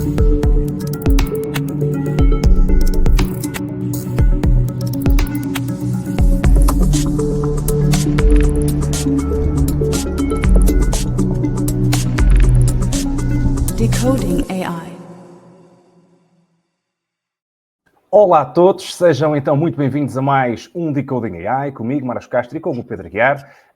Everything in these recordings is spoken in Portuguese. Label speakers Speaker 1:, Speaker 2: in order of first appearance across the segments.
Speaker 1: Decoding AI.
Speaker 2: Olá a todos, sejam então muito bem-vindos a mais um Decoding AI, comigo, Marcos Castro, e com o Pedro Guiar.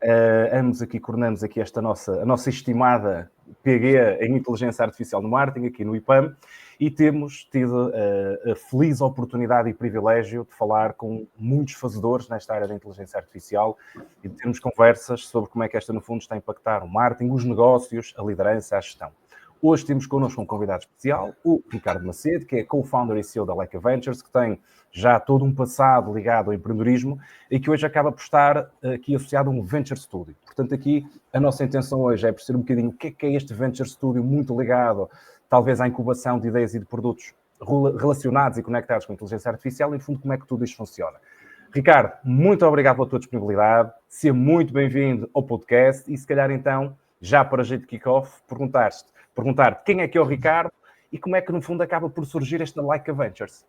Speaker 2: Coordenamos aqui a nossa estimada PG em Inteligência Artificial no Marketing, aqui no IPAM, e temos tido a feliz oportunidade e privilégio de falar com muitos fazedores nesta área da inteligência artificial e de termos conversas sobre como é que esta, no fundo, está a impactar o marketing, os negócios, a liderança, a gestão. Hoje temos connosco um convidado especial, o Ricardo Macedo, que é co-founder e CEO da Leica Ventures, que tem já todo um passado ligado ao empreendedorismo e que hoje acaba por estar aqui associado a um Venture Studio. Portanto, aqui a nossa intenção hoje é perceber um bocadinho o que é este Venture Studio, muito ligado talvez à incubação de ideias e de produtos relacionados e conectados com a inteligência artificial e, no fundo, como é que tudo isto funciona. Ricardo, muito obrigado pela tua disponibilidade, seja muito bem-vindo ao podcast e, se calhar, então, já para jeito de kick-off, perguntar-te quem é que é o Ricardo e como é que, no fundo, acaba por surgir esta Leica Ventures.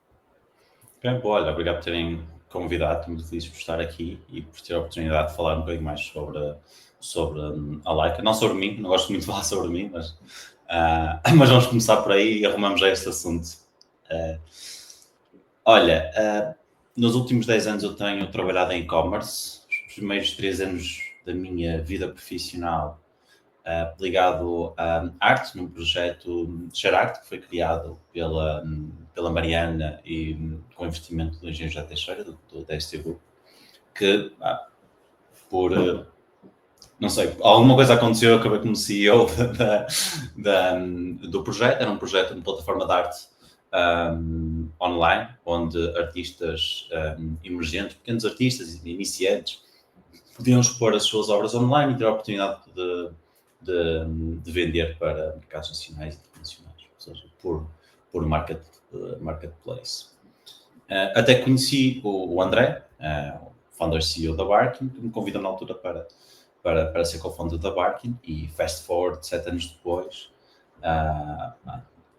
Speaker 3: Bem, bom, olha, obrigado por terem convidado, estou muito feliz por estar aqui e por ter a oportunidade de falar um bocadinho mais sobre a Leica. Não sobre mim, não gosto muito de falar sobre mim, mas vamos começar por aí e arrumamos já este assunto. Nos últimos 10 anos eu tenho trabalhado em e-commerce, os primeiros 3 anos da minha vida profissional ligado à arte, num projeto Xerarte, que foi criado pela Mariana e com investimento do engenheiro José Teixeira, do DST Group, que não sei, alguma coisa aconteceu, eu acabei como CEO do projeto. Era um projeto de plataforma de arte online, onde artistas emergentes, pequenos artistas iniciantes, podiam expor as suas obras online e ter a oportunidade de vender para mercados nacionais e internacionais, ou seja, por marketplace. Até conheci o André, o founder CEO da Barking, que me convidou na altura para ser co-founder da Barking, e fast forward 7 anos depois,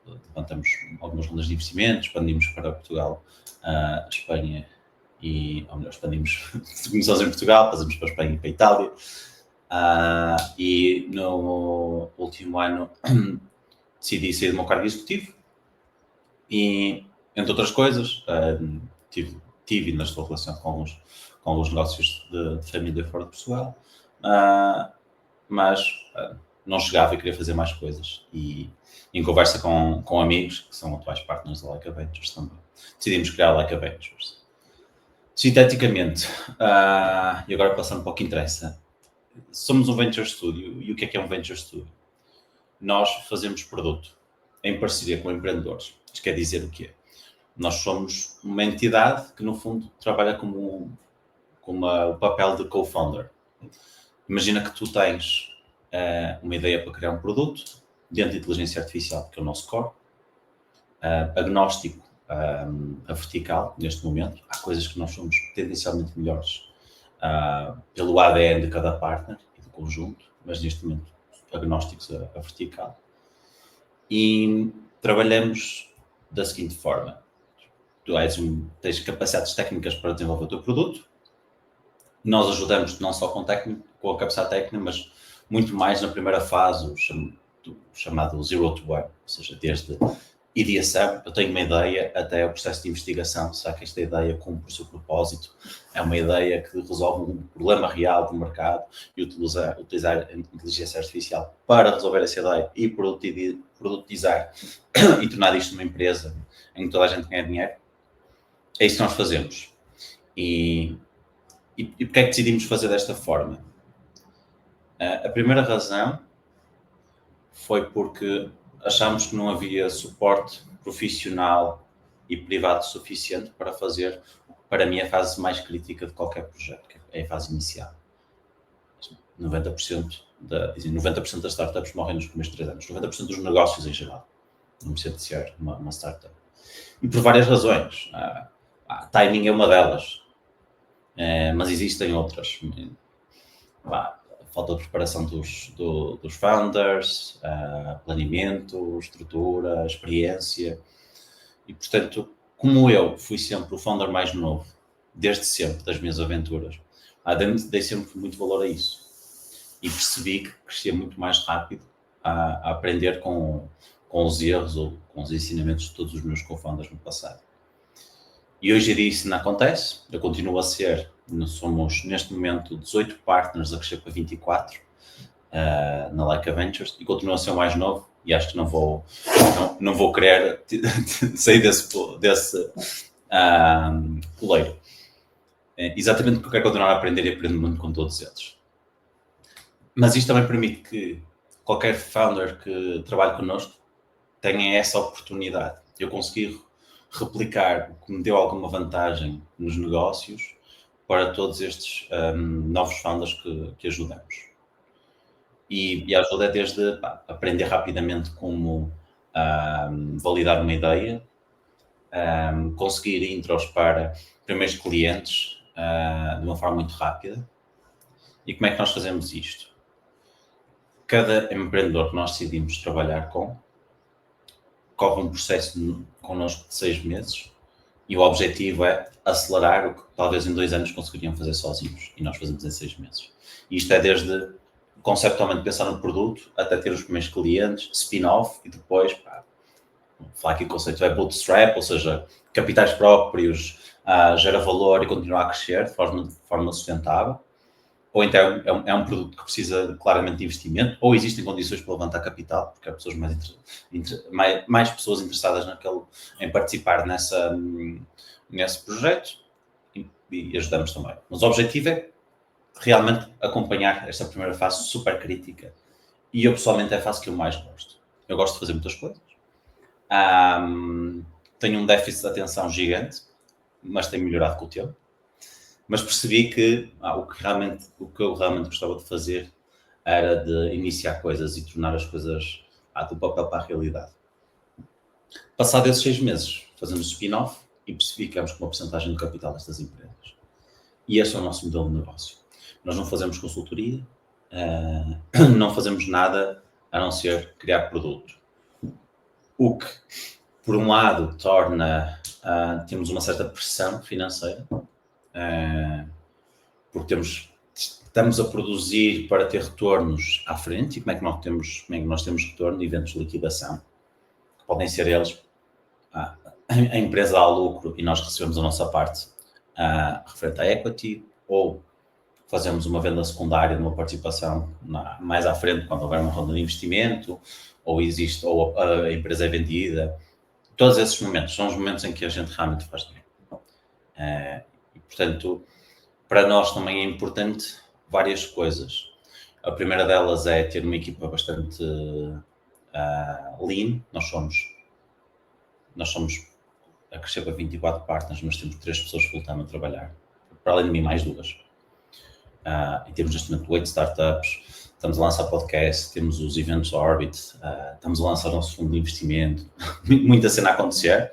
Speaker 3: levantamos algumas rondas de investimento, expandimos para Portugal, Espanha expandimos, começamos em Portugal, passamos para a Espanha e para a Itália. E no último ano decidi sair do meu cargo executivo e, entre outras coisas, tive e ainda estou relacionado com alguns negócios de família fora de Portugal, mas não chegava e queria fazer mais coisas. E em conversa com amigos, que são atuais partners da Leica Ventures também, decidimos criar a Leica Ventures. Sinteticamente, e agora passando para o que interessa, somos um Venture Studio. E o que é um Venture Studio? Nós fazemos produto em parceria com empreendedores. Isto quer dizer o quê? Nós somos uma entidade que, no fundo, trabalha com o papel de co-founder. Imagina que tu tens uma ideia para criar um produto dentro de inteligência artificial, que é o nosso core, agnóstico a vertical, neste momento. Há coisas que nós somos tendencialmente melhores pelo ADN de cada partner e do conjunto, mas neste momento agnósticos a vertical. E trabalhamos da seguinte forma: tu tens capacidades técnicas para desenvolver o teu produto, nós ajudamos não só com a capacidade técnica, mas muito mais na primeira fase, o chamado Zero to One, ou seja, desde ideação, eu tenho uma ideia, até o processo de investigação. Será que esta ideia cumpre o seu propósito? É uma ideia que resolve um problema real do mercado, e utilizar a inteligência artificial para resolver essa ideia e produtizar e tornar isto uma empresa em que toda a gente ganha dinheiro? É isso que nós fazemos. E porquê é que decidimos fazer desta forma? A primeira razão foi porque achámos que não havia suporte profissional e privado suficiente para fazer, para mim, a fase mais crítica de qualquer projeto, que é a fase inicial. 90% das startups morrem nos primeiros 3 anos, 90% dos negócios em geral, não precisa de ser uma startup. E por várias razões. Timing é uma delas, mas existem outras. falta de preparação dos founders, planeamento, estrutura, experiência. E, portanto, como eu fui sempre o founder mais novo, desde sempre, das minhas aventuras, dei sempre muito valor a isso. E percebi que crescia muito mais rápido a aprender com os erros ou com os ensinamentos de todos os meus co-founders no passado. E hoje em dia isso não acontece, eu continuo a ser, somos neste momento 18 partners a crescer para 24 na Leica Ventures e continuo a ser o mais novo e acho que não vou querer sair desse poleiro. Exatamente porque eu quero continuar a aprender e aprendo muito com todos eles. Mas isto também permite que qualquer founder que trabalhe connosco tenha essa oportunidade. Eu consegui replicar o que me deu alguma vantagem nos negócios para todos estes novos founders que ajudamos. E a ajuda é desde aprender rapidamente como validar uma ideia, conseguir intros para primeiros clientes de uma forma muito rápida. E como é que nós fazemos isto? Cada empreendedor que nós decidimos trabalhar com corre um processo connosco de 6 meses e o objetivo é acelerar o que talvez em 2 anos conseguiriam fazer sozinhos e nós fazemos em 6 meses. E isto é desde conceptualmente pensar no produto até ter os primeiros clientes, spin-off e depois, falar aqui o conceito é bootstrap, ou seja, capitais próprios, gera valor e continuar a crescer de forma sustentável. Ou então é um produto que precisa claramente de investimento, ou existem condições para levantar capital, porque há pessoas mais pessoas interessadas em participar nesse projeto e ajudamos também. Mas o objetivo é realmente acompanhar esta primeira fase super crítica e eu pessoalmente é a fase que eu mais gosto. Eu gosto de fazer muitas coisas. Tenho um déficit de atenção gigante, mas tenho melhorado com o tempo. Mas percebi que o que eu realmente gostava de fazer era de iniciar coisas e tornar as coisas do papel para a realidade. Passado esses 6 meses, fazemos spin-off e ficamos com uma porcentagem do capital destas empresas. E esse é o nosso modelo de negócio. Nós não fazemos consultoria, não fazemos nada a não ser criar produto. O que, por um lado, temos uma certa pressão financeira, porque estamos a produzir para ter retornos à frente. E como é que nós temos retorno? Eventos de liquidação, que podem ser eles a empresa dá lucro e nós recebemos a nossa parte referente à equity, ou fazemos uma venda secundária de uma participação mais à frente, quando houver uma ronda de investimento, ou a empresa é vendida. Todos esses momentos são os momentos em que a gente realmente faz dinheiro. E, portanto, para nós também é importante várias coisas. A primeira delas é ter uma equipa bastante lean. Nós somos a crescer para 24 partners, mas temos 3 pessoas full-time a trabalhar. Para além de mim, mais 2. E temos neste momento 8 startups. Estamos a lançar podcast, temos os eventos Orbit, estamos a lançar o nosso fundo de investimento. Muita cena a acontecer.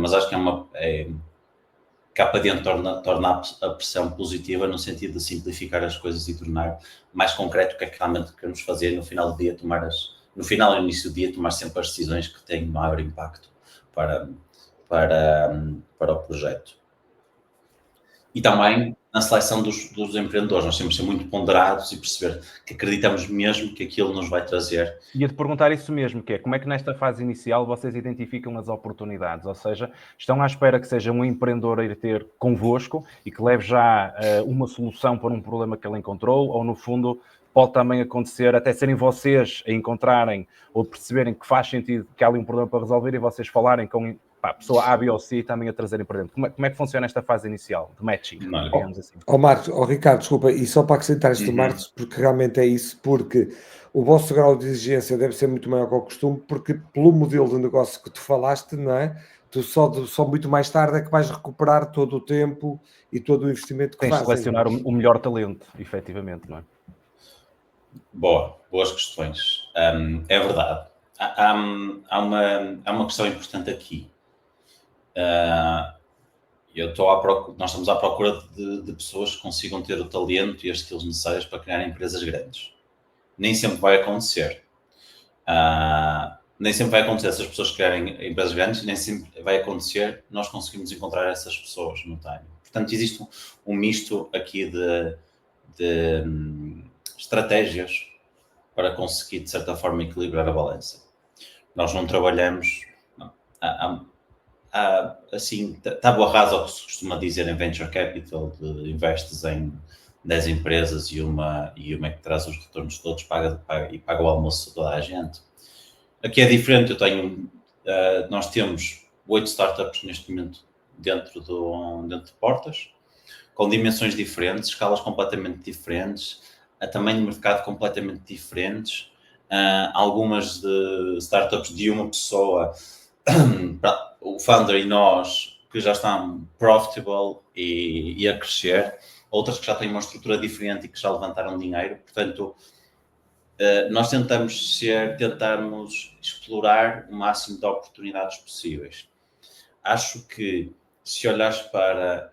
Speaker 3: Mas acho que cá para dentro torna a pressão positiva no sentido de simplificar as coisas e tornar mais concreto o que é que realmente queremos fazer no final do dia, no final e no início do dia, tomar sempre as decisões que têm maior impacto para o projeto. E também na seleção dos empreendedores, nós temos de ser muito ponderados e perceber que acreditamos mesmo que aquilo nos vai trazer.
Speaker 2: Ia-te perguntar isso mesmo, que é como é que nesta fase inicial vocês identificam as oportunidades? Ou seja, estão à espera que seja um empreendedor a ir ter convosco e que leve já uma solução para um problema que ele encontrou, ou no fundo pode também acontecer até serem vocês a encontrarem ou perceberem que faz sentido que há ali um problema para resolver e vocês falarem com a pessoa A, B ou C também a trazerem para dentro. Como é que funciona esta fase inicial de matching, digamos assim?
Speaker 4: Marcos, Ricardo, desculpa, e só para acrescentar isto, Marcos, porque realmente é isso, porque o vosso grau de exigência deve ser muito maior que o costume, porque pelo modelo de negócio que tu falaste, não é? Tu só muito mais tarde é que vais recuperar todo o tempo e todo o investimento que
Speaker 2: Tens de
Speaker 4: fazem.
Speaker 2: selecionar o melhor talento, efetivamente, não é?
Speaker 3: Boas questões. É verdade. Há uma questão importante aqui. nós estamos à procura de pessoas que consigam ter o talento e as skills necessárias para criar empresas grandes. Nem sempre vai acontecer. Nem sempre vai acontecer essas pessoas criarem empresas grandes, nem sempre vai acontecer nós conseguimos encontrar essas pessoas no timing. Portanto, existe um misto aqui de estratégias para conseguir, de certa forma, equilibrar a balança. Nós não trabalhamos assim, tábua rasa, ao que se costuma dizer em Venture Capital, de investes em 10 empresas e uma que traz os retornos todos e paga o almoço a toda a gente. Aqui é diferente, nós temos 8 startups neste momento dentro de Portas, com dimensões diferentes, escalas completamente diferentes, a tamanho de mercado completamente diferentes, algumas de startups de uma pessoa, o founder e nós, que já estão profitable e a crescer, outras que já têm uma estrutura diferente e que já levantaram dinheiro. Portanto, nós tentamos explorar o máximo de oportunidades possíveis. Acho que se olhares para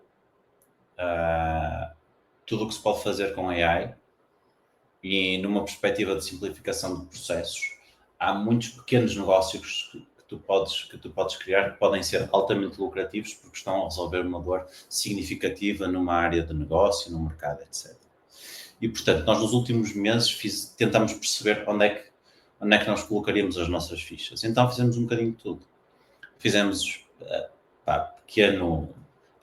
Speaker 3: tudo o que se pode fazer com AI e numa perspectiva de simplificação de processos, há muitos pequenos negócios que tu podes criar que podem ser altamente lucrativos porque estão a resolver uma dor significativa numa área de negócio, no mercado, etc. E, portanto, nós nos últimos meses tentamos perceber onde é que nós colocaríamos as nossas fichas. Então fizemos um bocadinho de tudo. Fizemos pequeno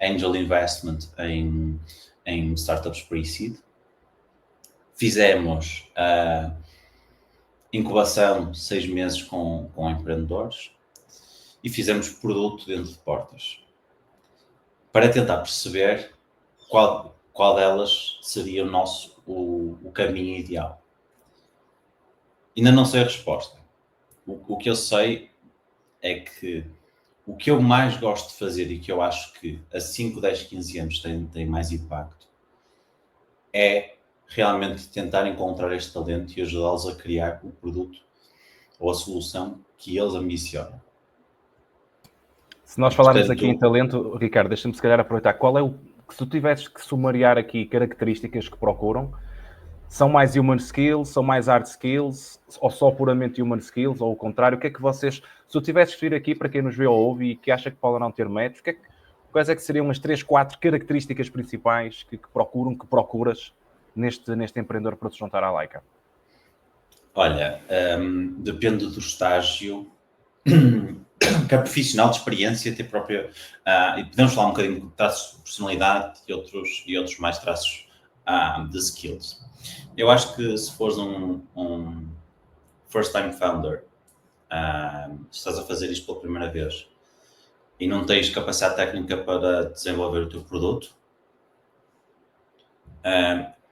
Speaker 3: angel investment em startups pre-seed. Fizemos incubação 6 meses com empreendedores e fizemos produto dentro de Portas para tentar perceber qual delas seria o caminho ideal. Ainda não sei a resposta. O que eu sei é que o que eu mais gosto de fazer e que eu acho que a 5, 10, 15 anos tem mais impacto é realmente tentar encontrar este talento e ajudá-los a criar o produto ou a solução que eles ambicionam.
Speaker 2: Se nós falarmos aqui em talento, Ricardo, deixa-me se calhar aproveitar. Qual é se tu tivesses que sumariar aqui características que procuram, são mais human skills, são mais hard skills, ou só puramente human skills, ou o contrário? O que é que vocês, se tu tivesses que vir aqui para quem nos vê ou ouve e que acha que pode não ter métodos, quais é que seriam as 3, 4 características principais que procuras neste empreendedor para se juntar à Laika?
Speaker 3: Olha, depende do estágio que é profissional de experiência ter própria, e podemos falar um bocadinho de traços de personalidade e outros mais traços de skills. Eu acho que se fores um first time founder, estás a fazer isto pela primeira vez e não tens capacidade técnica para desenvolver o teu produto,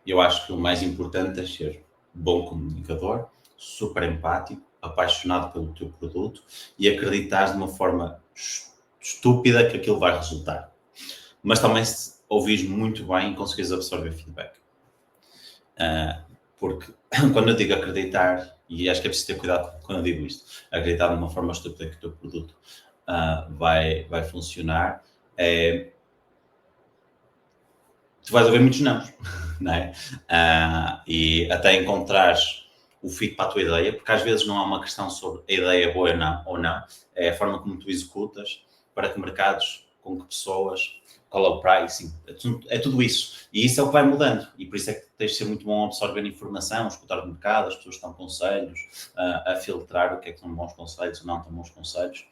Speaker 3: eu acho que o mais importante é ser bom comunicador, super empático, apaixonado pelo teu produto e acreditar de uma forma estúpida que aquilo vai resultar. Mas também se ouvires muito bem e conseguires absorver feedback. Porque quando eu digo acreditar, e acho que é preciso ter cuidado quando eu digo isto, acreditar de uma forma estúpida que o teu produto vai funcionar, tu vais ouvir muitos não, não é? E até encontrares o fit para a tua ideia, porque às vezes não há uma questão sobre a ideia é boa ou não, é a forma como tu executas, para que mercados, com que pessoas, qual é o pricing, é tudo isso. E isso é o que vai mudando, e por isso é que tens de ser muito bom a absorver informação, escutar o mercado, as pessoas que dão conselhos, a filtrar o que é que são bons conselhos ou não tão bons conselhos.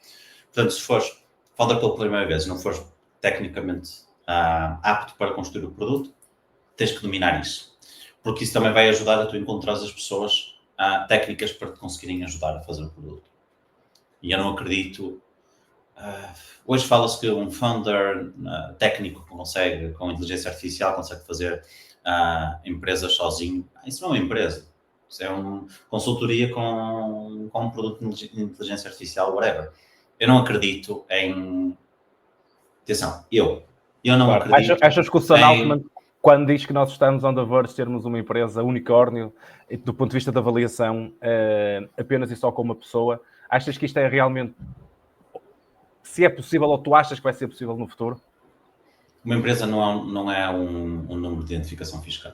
Speaker 3: Portanto, se fores founder pela primeira vez e não fores tecnicamente apto para construir o produto, tens que dominar isso. Porque isso também vai ajudar a tu encontrar as pessoas técnicas para te conseguirem ajudar a fazer o produto. E eu não acredito... hoje fala-se que um founder técnico consegue, com inteligência artificial, consegue fazer empresas sozinho. Isso não é uma empresa. Isso é uma consultoria com um produto de inteligência artificial, whatever. Eu não acredito em... Atenção, eu não acredito...
Speaker 2: Achas que o Sam Altman, quando diz que nós estamos on the verge de termos uma empresa unicórnio, do ponto de vista da avaliação, apenas e só com uma pessoa, achas que isto é realmente... Se é possível ou tu achas que vai ser possível no futuro?
Speaker 3: Uma empresa não é um número de identificação fiscal.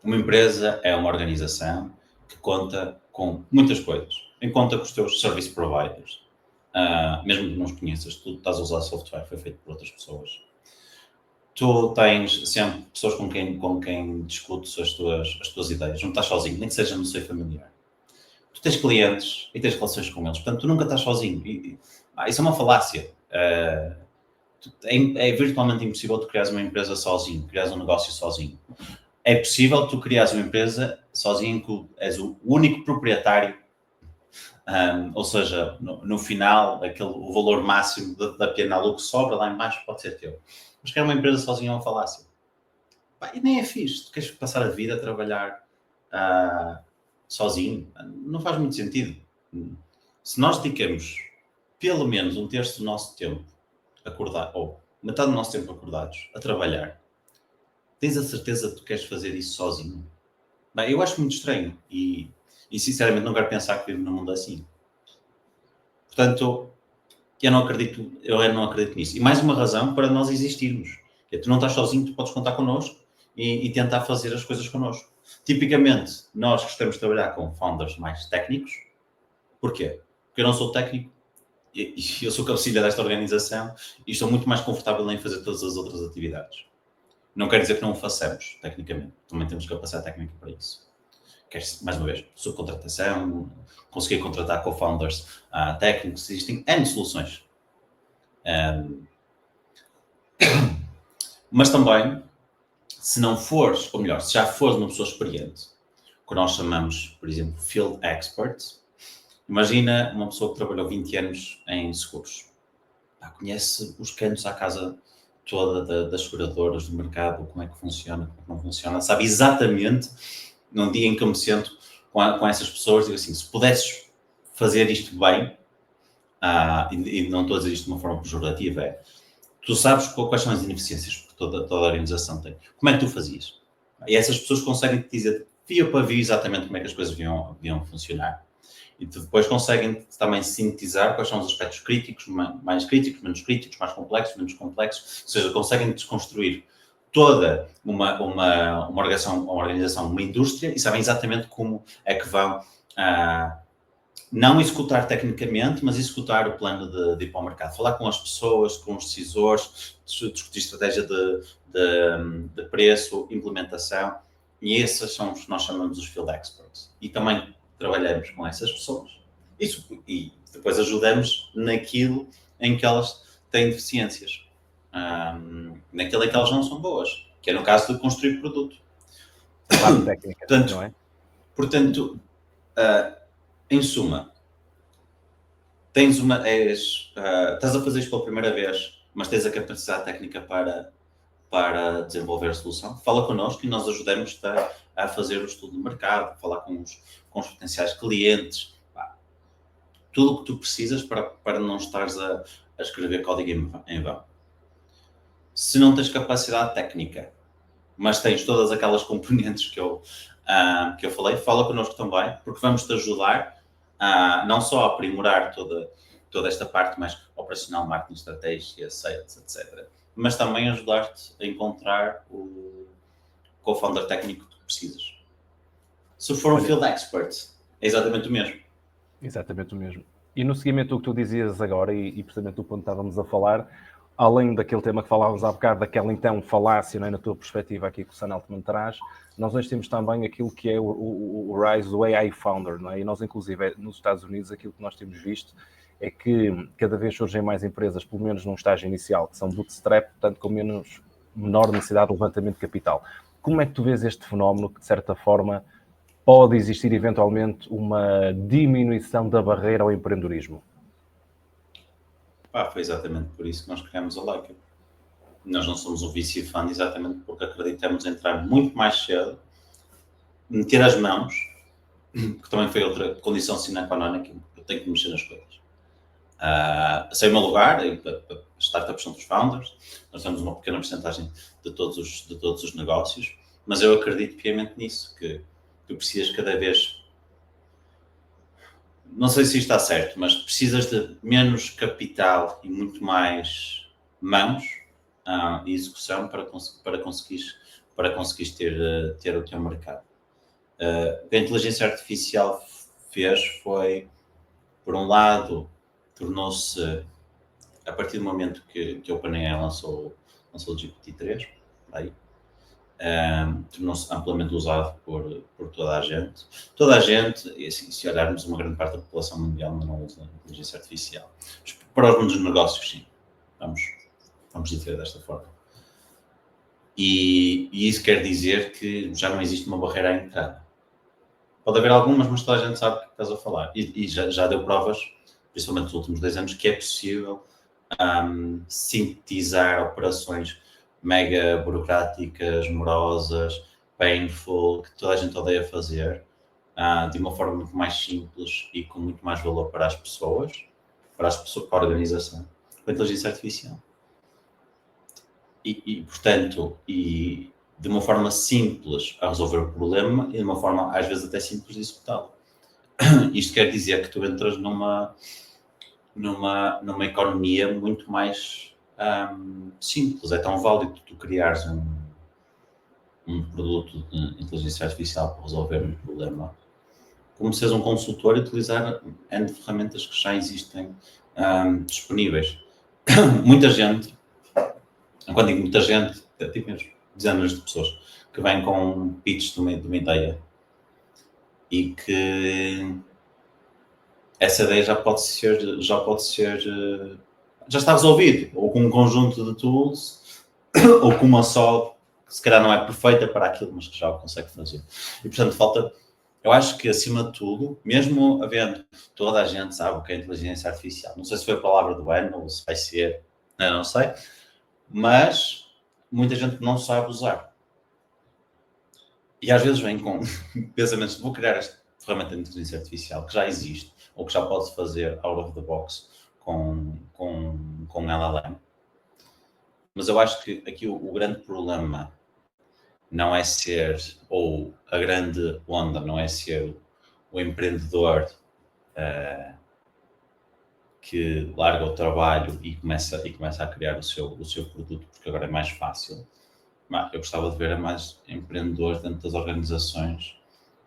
Speaker 3: Uma empresa é uma organização que conta com muitas coisas. Em conta com os teus service providers. Mesmo que não os conheças, tu estás a usar software, foi feito por outras pessoas. Tu tens sempre pessoas com quem discutes as tuas ideias. Não estás sozinho, nem que seja no seio familiar. Tu tens clientes e tens relações com eles. Portanto, tu nunca estás sozinho. Isso é uma falácia. É virtualmente impossível tu criares uma empresa sozinho, criares um negócio sozinho. É possível tu criares uma empresa sozinho que és o único proprietário, ou seja, no final, o valor máximo da P&L, o que sobra lá em baixo pode ser teu. Mas criar uma empresa sozinho é uma falácia. E nem é fixe. Tu queres passar a vida a trabalhar sozinho? Não faz muito sentido. Se nós dedicamos pelo menos um terço do nosso tempo ou metade do nosso tempo acordados a trabalhar, tens a certeza que tu queres fazer isso sozinho? Bem, eu acho muito estranho e sinceramente não quero pensar que vivo num mundo assim. Portanto, eu não acredito nisso. E mais uma razão para nós existirmos. Tu não estás sozinho, tu podes contar connosco e tentar fazer as coisas connosco. Tipicamente, nós gostamos de trabalhar com founders mais técnicos. Porquê? Porque eu não sou técnico e eu sou cabecilha desta organização e estou muito mais confortável em fazer todas as outras atividades. Não quer dizer que não o façamos, tecnicamente. Também temos capacidade técnica para isso. Mais uma vez, subcontratação, conseguir contratar co-founders técnicos, existem N soluções. Mas também, se não fores, ou melhor, se já fores uma pessoa experiente, que nós chamamos, por exemplo, Field Expert, imagina uma pessoa que trabalhou 20 anos em seguros. Conhece os cantos à casa toda das seguradoras, do mercado, como é que funciona, como é que não funciona, sabe exatamente, num dia em que eu me sento com essas pessoas, digo assim, se pudesses fazer isto bem, e não estou a dizer isto de uma forma pejorativa, tu sabes quais são as ineficiências que toda a organização tem. Como é que tu fazias? E essas pessoas conseguem te dizer, via para via, exatamente como é que as coisas deviam funcionar. E tu depois conseguem também sintetizar quais são os aspectos críticos, mais críticos, menos críticos, mais complexos, menos complexos. Ou seja, conseguem desconstruir toda uma organização, uma indústria, e sabem exatamente como é que vão não executar tecnicamente, mas executar o plano de ir para o mercado. Falar com as pessoas, com os decisores, discutir estratégia de preço, implementação. E esses são os que nós chamamos os Field Experts. E também trabalhamos com essas pessoas e depois ajudamos naquilo em que elas têm deficiências, naquilo em que elas não são boas, que é no caso de construir produto.
Speaker 2: Parte técnica,
Speaker 3: portanto,
Speaker 2: não é?
Speaker 3: Portanto, em suma, estás a fazer isto pela primeira vez, mas tens a capacidade técnica para desenvolver a solução, fala connosco e nós ajudamos a fazer o estudo do mercado, falar com os potenciais clientes, tudo o que tu precisas para não estares a escrever código em vão. Se não tens capacidade técnica, mas tens todas aquelas componentes que eu falei, fala connosco também, porque vamos-te ajudar não só a aprimorar toda esta parte mais operacional, marketing, estratégia, sales, etc., mas também ajudar-te a encontrar o co-founder técnico que tu precisas. Se for um Field Expert, é exatamente o mesmo.
Speaker 2: Exatamente o mesmo. E no seguimento do que tu dizias agora, e precisamente do ponto que estávamos a falar, além daquele tema que falávamos há bocado, daquela então falácia, não é, na tua perspectiva aqui que o Sam Altman traz, nós hoje temos também aquilo que é o rise do AI Founder, não é? E nós, inclusive, nos Estados Unidos, aquilo que nós temos visto é que cada vez surgem mais empresas, pelo menos num estágio inicial, que são bootstrap, portanto com menor necessidade de levantamento de capital. Como é que tu vês este fenómeno que, de certa forma, pode existir eventualmente uma diminuição da barreira ao empreendedorismo?
Speaker 3: Foi exatamente por isso que nós criamos a Leica. Nós não somos um VC Fund exatamente porque acreditamos em entrar muito mais cedo, meter as mãos, que também foi outra condição sine qua non aqui, eu tenho que mexer nas coisas. Sei o meu lugar, as startups são dos founders, nós temos uma pequena porcentagem de todos os negócios, mas eu acredito piamente nisso, que tu precisas cada vez, não sei se isto está certo, mas precisas de menos capital e muito mais mãos e execução para conseguires ter o teu mercado. O que a inteligência artificial fez foi, por um lado, tornou-se, a partir do momento que a OpenAI lançou o GPT-3, aí, tornou-se amplamente usado por toda a gente. Toda a gente, e assim, se olharmos, uma grande parte da população mundial não usa a inteligência artificial. Mas para os mundos dos negócios, sim. Vamos dizer desta forma. E isso quer dizer que já não existe uma barreira à entrada. Pode haver algumas, mas toda a gente sabe o que estás a falar. E já deu provas, principalmente nos últimos 2 anos, que é possível sintetizar operações mega burocráticas, morosas, painful, que toda a gente odeia fazer, de uma forma muito mais simples e com muito mais valor para as pessoas, para a organização, com a inteligência artificial. Portanto, de uma forma simples a resolver o problema e de uma forma, às vezes, até simples de executá-lo. Isto quer dizer que tu entras numa economia muito mais simples. É tão válido tu criares um produto de inteligência artificial para resolver um problema, como seres um consultor e utilizar N de ferramentas que já existem disponíveis. Muita gente, quando digo muita gente, é tipo mesmo dezenas de pessoas que vêm com um pitch de uma ideia e que essa ideia já está resolvido, ou com um conjunto de tools, ou com uma só, que se calhar não é perfeita para aquilo, mas que já o consegue fazer. E, portanto, eu acho que, acima de tudo, mesmo havendo, toda a gente sabe o que é inteligência artificial. Não sei se foi a palavra do ano, ou se vai ser, não sei, mas muita gente não sabe usar. E às vezes vem com pensamentos de vou criar esta ferramenta de inteligência artificial que já existe, ou que já pode fazer out of the box com LLM. Mas eu acho que aqui o grande problema não é ser, ou a grande onda não é ser o empreendedor que larga o trabalho e começa a criar o seu produto, porque agora é mais fácil. Eu gostava de ver mais empreendedores dentro das organizações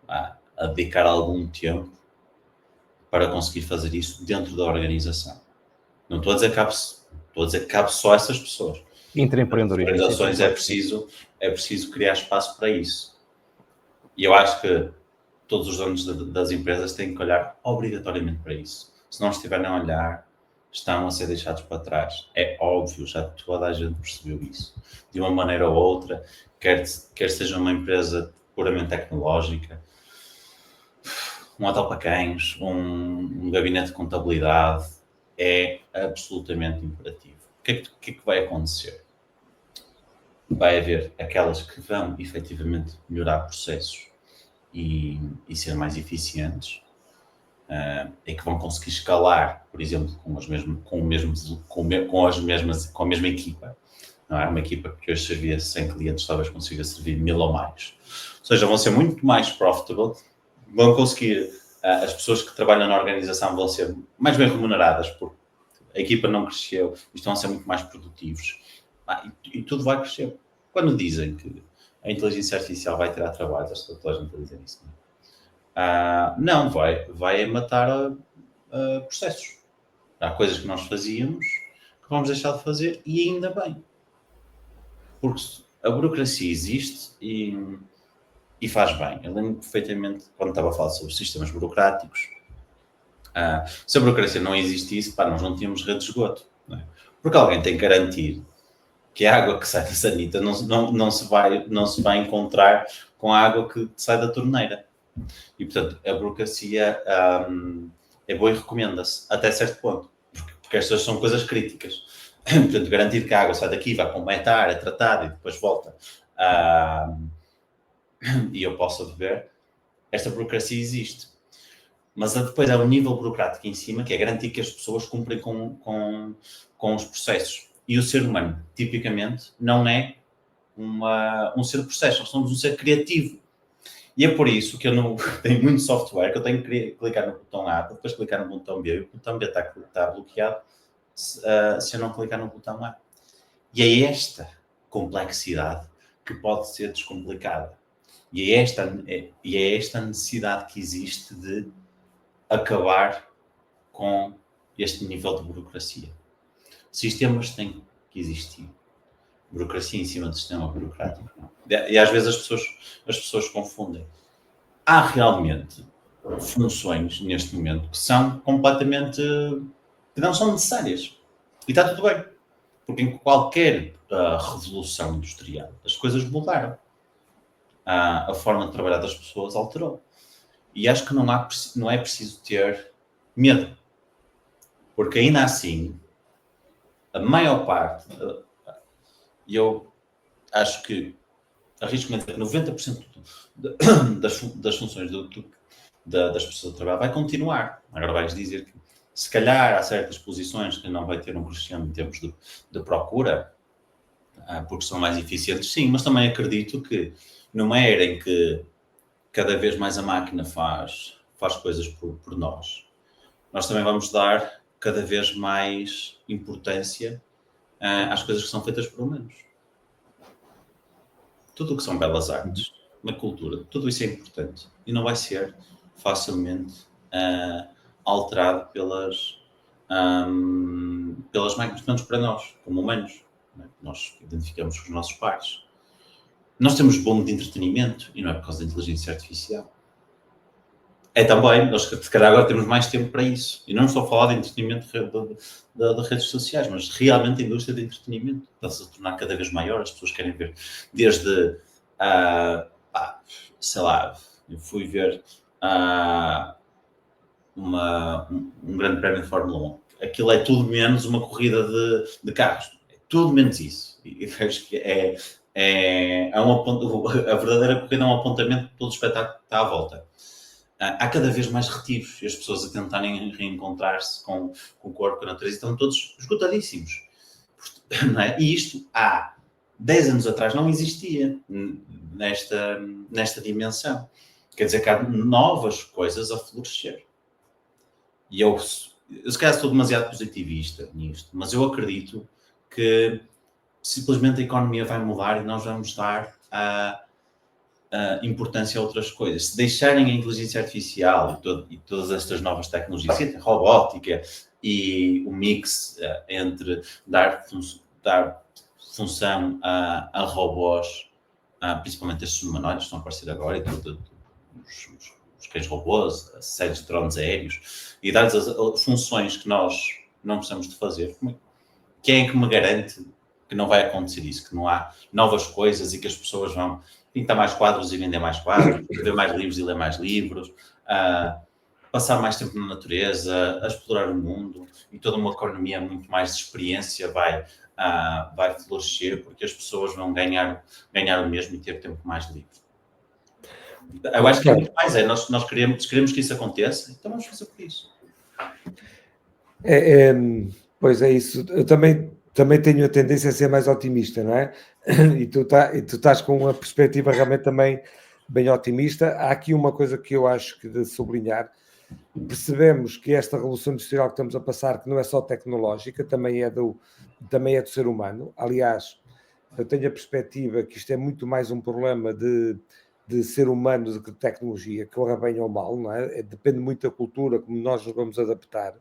Speaker 3: a dedicar algum tempo para conseguir fazer isso dentro da organização. Não estou a dizer que cabe só a essas pessoas.
Speaker 2: Intraempreendedorismo.
Speaker 3: Nas organizações é preciso criar espaço para isso. E eu acho que todos os donos das empresas têm que olhar obrigatoriamente para isso. Se não estiverem a olhar, estão a ser deixados para trás. É óbvio, já toda a gente percebeu isso. De uma maneira ou outra, quer seja uma empresa puramente tecnológica, um hotel para cães, um gabinete de contabilidade, é absolutamente imperativo. O que é que vai acontecer? Vai haver aquelas que vão efetivamente melhorar processos e ser mais eficientes, e que vão conseguir escalar, por exemplo, com a mesma equipa. Não é? Uma equipa que hoje servia 100 clientes, talvez consiga servir 1000 ou mais. Ou seja, vão ser muito mais profitable, vão conseguir, as pessoas que trabalham na organização vão ser mais bem remuneradas, porque a equipa não cresceu, estão a ser muito mais produtivos. E tudo vai crescer. Quando dizem que a inteligência artificial vai tirar trabalho, acho que toda a gente está a dizer isso. Não, vai matar processos. Há coisas que nós fazíamos que vamos deixar de fazer, e ainda bem. Porque a burocracia existe e faz bem. Eu lembro perfeitamente, quando estava a falar sobre sistemas burocráticos, se a burocracia não existisse, nós não tínhamos rede de esgoto. Não é? Porque alguém tem que garantir que a água que sai da sanita não se vai encontrar com a água que sai da torneira. E, portanto, a burocracia é boa e recomenda-se, até certo ponto, porque estas são coisas críticas. Portanto, garantir que a água sai daqui, vai para uma hectare, é tratada e depois volta e eu posso beber, esta burocracia existe. Mas depois há um nível burocrático em cima, que é garantir que as pessoas cumprem com os processos. E o ser humano, tipicamente, não é um ser de processos, nós somos um ser criativo. E é por isso que eu não tenho muito software, que eu tenho que clicar no botão A, depois clicar no botão B, e o botão B está bloqueado se eu não clicar no botão A. E é esta complexidade que pode ser descomplicada. E é esta necessidade que existe de acabar com este nível de burocracia. Sistemas têm que existir. Burocracia em cima do sistema burocrático. Não. E às vezes as pessoas confundem. Há realmente funções neste momento que são completamente... que não são necessárias. E está tudo bem. Porque em qualquer revolução industrial as coisas mudaram. A forma de trabalhar das pessoas alterou. E acho que não é preciso ter medo. Porque ainda assim, a maior parte, e eu acho que arrisco-me a dizer que 90% das funções das pessoas de trabalho vai continuar. Agora vais dizer que se calhar há certas posições que não vai ter um crescimento em termos de procura, porque são mais eficientes, sim, mas também acredito que numa era em que cada vez mais a máquina faz coisas por nós também vamos dar cada vez mais importância às coisas que são feitas por humanos. Tudo o que são belas artes, na cultura, tudo isso é importante e não vai ser facilmente alterado pelas máquinas, pelo menos para nós, como humanos. Nós identificamos com os nossos pares. Nós temos boom de entretenimento e não é por causa da inteligência artificial. É também, nós se calhar agora temos mais tempo para isso. E não estou a falar de entretenimento de redes sociais, mas realmente a indústria de entretenimento está-se a tornar cada vez maior. As pessoas querem ver desde, sei lá, eu fui ver um grande prémio de Fórmula 1. Aquilo é tudo menos uma corrida de carros. É tudo menos isso. E vejo que a verdadeira corrida é um apontamento de todo o espetáculo que está à volta. Há cada vez mais retiros e as pessoas a tentarem reencontrar-se com o corpo, com a natureza, e estão todos esgotadíssimos. Não é? E isto há 10 anos atrás não existia nesta dimensão. Quer dizer que há novas coisas a florescer. E eu se calhar estou demasiado positivista nisto, mas eu acredito que simplesmente a economia vai mudar e nós vamos dar importância a outras coisas. Se deixarem a inteligência artificial e todas estas novas tecnologias, a robótica e o mix entre dar função a robôs, principalmente estes humanoides que estão a aparecer agora, e os cães robôs, as séries de drones aéreos, e dar-lhes as funções que nós não precisamos de fazer. Quem é que me garante que não vai acontecer isso? Que não há novas coisas e que as pessoas vão pintar mais quadros e vender mais quadros, escrever mais livros e ler mais livros, passar mais tempo na natureza, a explorar o mundo, e toda uma economia muito mais de experiência vai florescer, porque as pessoas vão ganhar o mesmo e ter tempo mais livre. Eu acho que é muito mais, nós queremos que isso aconteça, então vamos fazer por isso.
Speaker 4: Pois é isso, eu também tenho a tendência a ser mais otimista, não é? E tu estás com uma perspectiva realmente também bem otimista. Há aqui uma coisa que eu acho que de sublinhar. Percebemos que esta revolução industrial que estamos a passar, que não é só tecnológica, também é do ser humano. Aliás, eu tenho a perspectiva que isto é muito mais um problema de ser humano do que de tecnologia, que corra bem ou mal, não é? Depende muito da cultura, como nós nos vamos adaptar.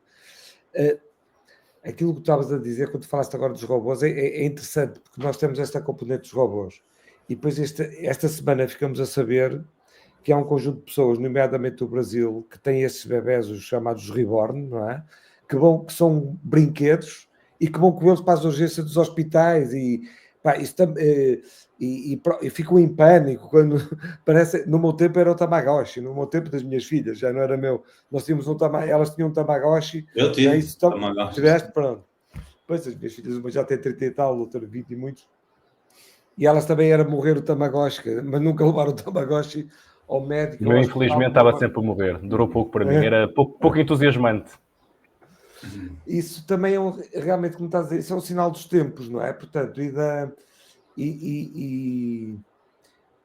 Speaker 4: Aquilo que estavas a dizer, quando falaste agora dos robôs, é interessante, porque nós temos esta componente dos robôs. E depois esta semana ficamos a saber que há um conjunto de pessoas, nomeadamente do Brasil, que têm esses bebés, os chamados reborn, não é? Que são brinquedos e que vão com eles para as urgências dos hospitais e ficam em pânico quando parece. No meu tempo era o Tamagotchi, no meu tempo das minhas filhas, já não era meu. Nós tínhamos elas tinham um Tamagotchi.
Speaker 3: Eu tive Tamagotchi.
Speaker 4: Tiveste, pronto. Depois as minhas filhas, uma já tem 30 e tal, outra 20 e muitos. E elas também era morrer o Tamagotchi, mas nunca levaram o Tamagotchi ao médico.
Speaker 2: O meu, infelizmente, estava sempre a morrer. Durou pouco para mim, era pouco entusiasmante.
Speaker 4: Isso também é realmente, como estás a dizer, isso é um sinal dos tempos, não é? Portanto, e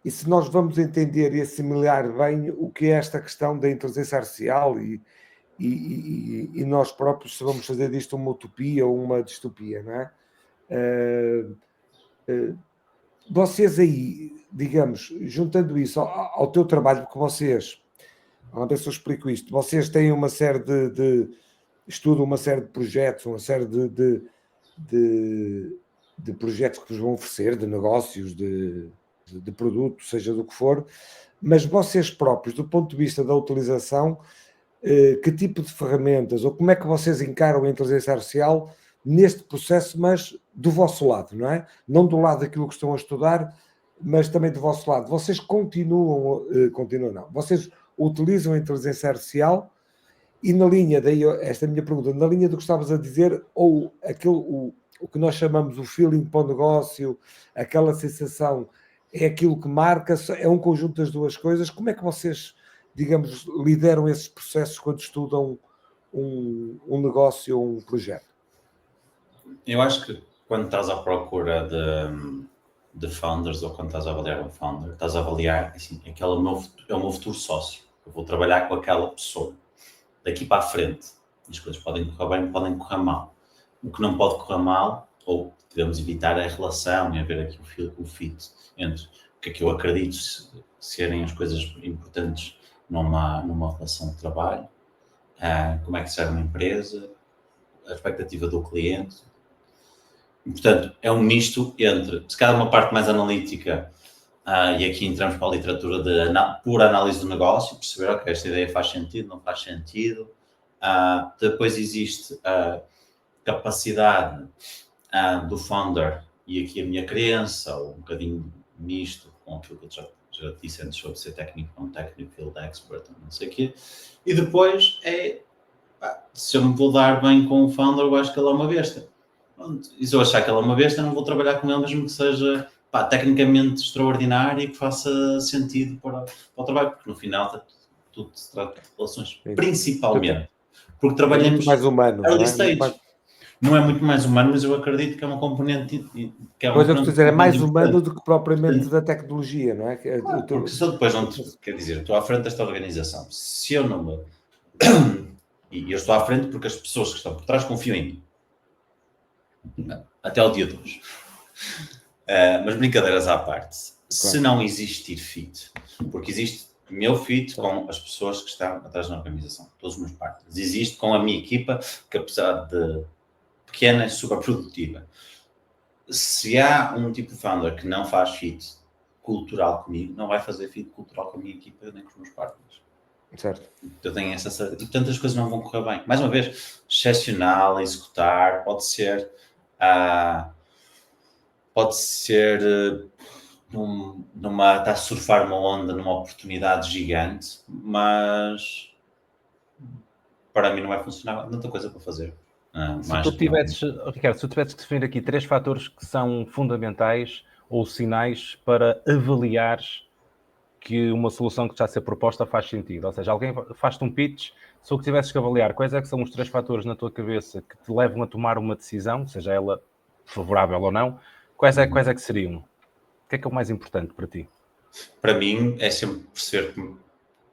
Speaker 4: se nós vamos entender e assimilar bem o que é esta questão da inteligência artificial e nós próprios, se vamos fazer disto uma utopia ou uma distopia, não é? Vocês aí, digamos, juntando isso ao teu trabalho, porque vocês, vamos ver se eu explico isto, vocês têm uma série estudam uma série de projetos, uma série de projetos que vos vão oferecer, de negócios, de produto, seja do que for, mas vocês próprios, do ponto de vista da utilização, que tipo de ferramentas, ou como é que vocês encaram a inteligência artificial neste processo, mas do vosso lado, não é? Não do lado daquilo que estão a estudar, mas também do vosso lado. Vocês continuam não. Vocês utilizam a inteligência artificial e na linha, daí esta minha pergunta, na linha do que estavas a dizer, ou o que nós chamamos o feeling para o negócio, aquela sensação, é aquilo que marca, é um conjunto das duas coisas. Como é que vocês, digamos, lideram esses processos quando estudam um negócio ou um projeto?
Speaker 3: Eu acho que quando estás à procura de founders ou quando estás a avaliar um founder, estás a avaliar, assim, aquele é o meu futuro sócio. Eu vou trabalhar com aquela pessoa. Daqui para a frente, as coisas podem correr bem, podem correr mal. O que não pode correr mal, ou devemos evitar a relação e haver aqui o fit entre o que é que eu acredito serem as coisas importantes numa relação de trabalho, como é que serve uma empresa, a expectativa do cliente. E, portanto, é um misto entre, se calhar, uma parte mais analítica, e aqui entramos para a literatura de pura análise do negócio, perceber, ok, esta ideia faz sentido, não faz sentido. Depois existe a capacidade do founder, e aqui a minha crença, ou um bocadinho misto com aquilo que eu já disse antes sobre ser técnico, não técnico, field expert, não sei o quê. E depois se eu me vou dar bem com o founder, eu acho que ele é uma besta. E se eu achar que ele é uma besta, não vou trabalhar com ele, mesmo que seja tecnicamente extraordinário e que faça sentido para o trabalho, porque no final tudo se trata de relações, principalmente. Porque trabalhamos
Speaker 4: muito mais humano,
Speaker 3: early stage. Não é muito mais humano, mas eu acredito que é uma componente...
Speaker 4: Pois eu preciso dizer, é mais humano do que propriamente da tecnologia, não é?
Speaker 3: Porque se eu depois não... Quer dizer, eu estou à frente desta organização. Se eu não me... E eu estou à frente porque as pessoas que estão por trás confiam em mim. Até ao dia de hoje. Mas brincadeiras à parte. Se não existir fit, porque existe o meu fit com as pessoas que estão atrás da organização, todos os meus partners. Existe com a minha equipa, que apesar de pequena, é super produtiva. Se há um tipo de founder que não faz fit cultural comigo, não vai fazer fit cultural com a minha equipa nem com os meus partners.
Speaker 4: Certo.
Speaker 3: Eu tenho essa... E tantas coisas não vão correr bem. Mais uma vez, excepcional, executar, pode ser está a surfar uma onda numa oportunidade gigante, mas para mim não vai funcionar, não tem coisa para fazer.
Speaker 2: Ricardo, se tu tivesses que definir aqui 3 fatores que são fundamentais ou sinais para avaliares que uma solução que está a ser proposta faz sentido, ou seja, alguém faz-te um pitch, se o que tivesses que avaliar, quais é que são os 3 fatores na tua cabeça que te levam a tomar uma decisão, seja ela favorável ou não, quais é que seriam? O que é o mais importante para ti?
Speaker 3: Para mim é sempre perceber como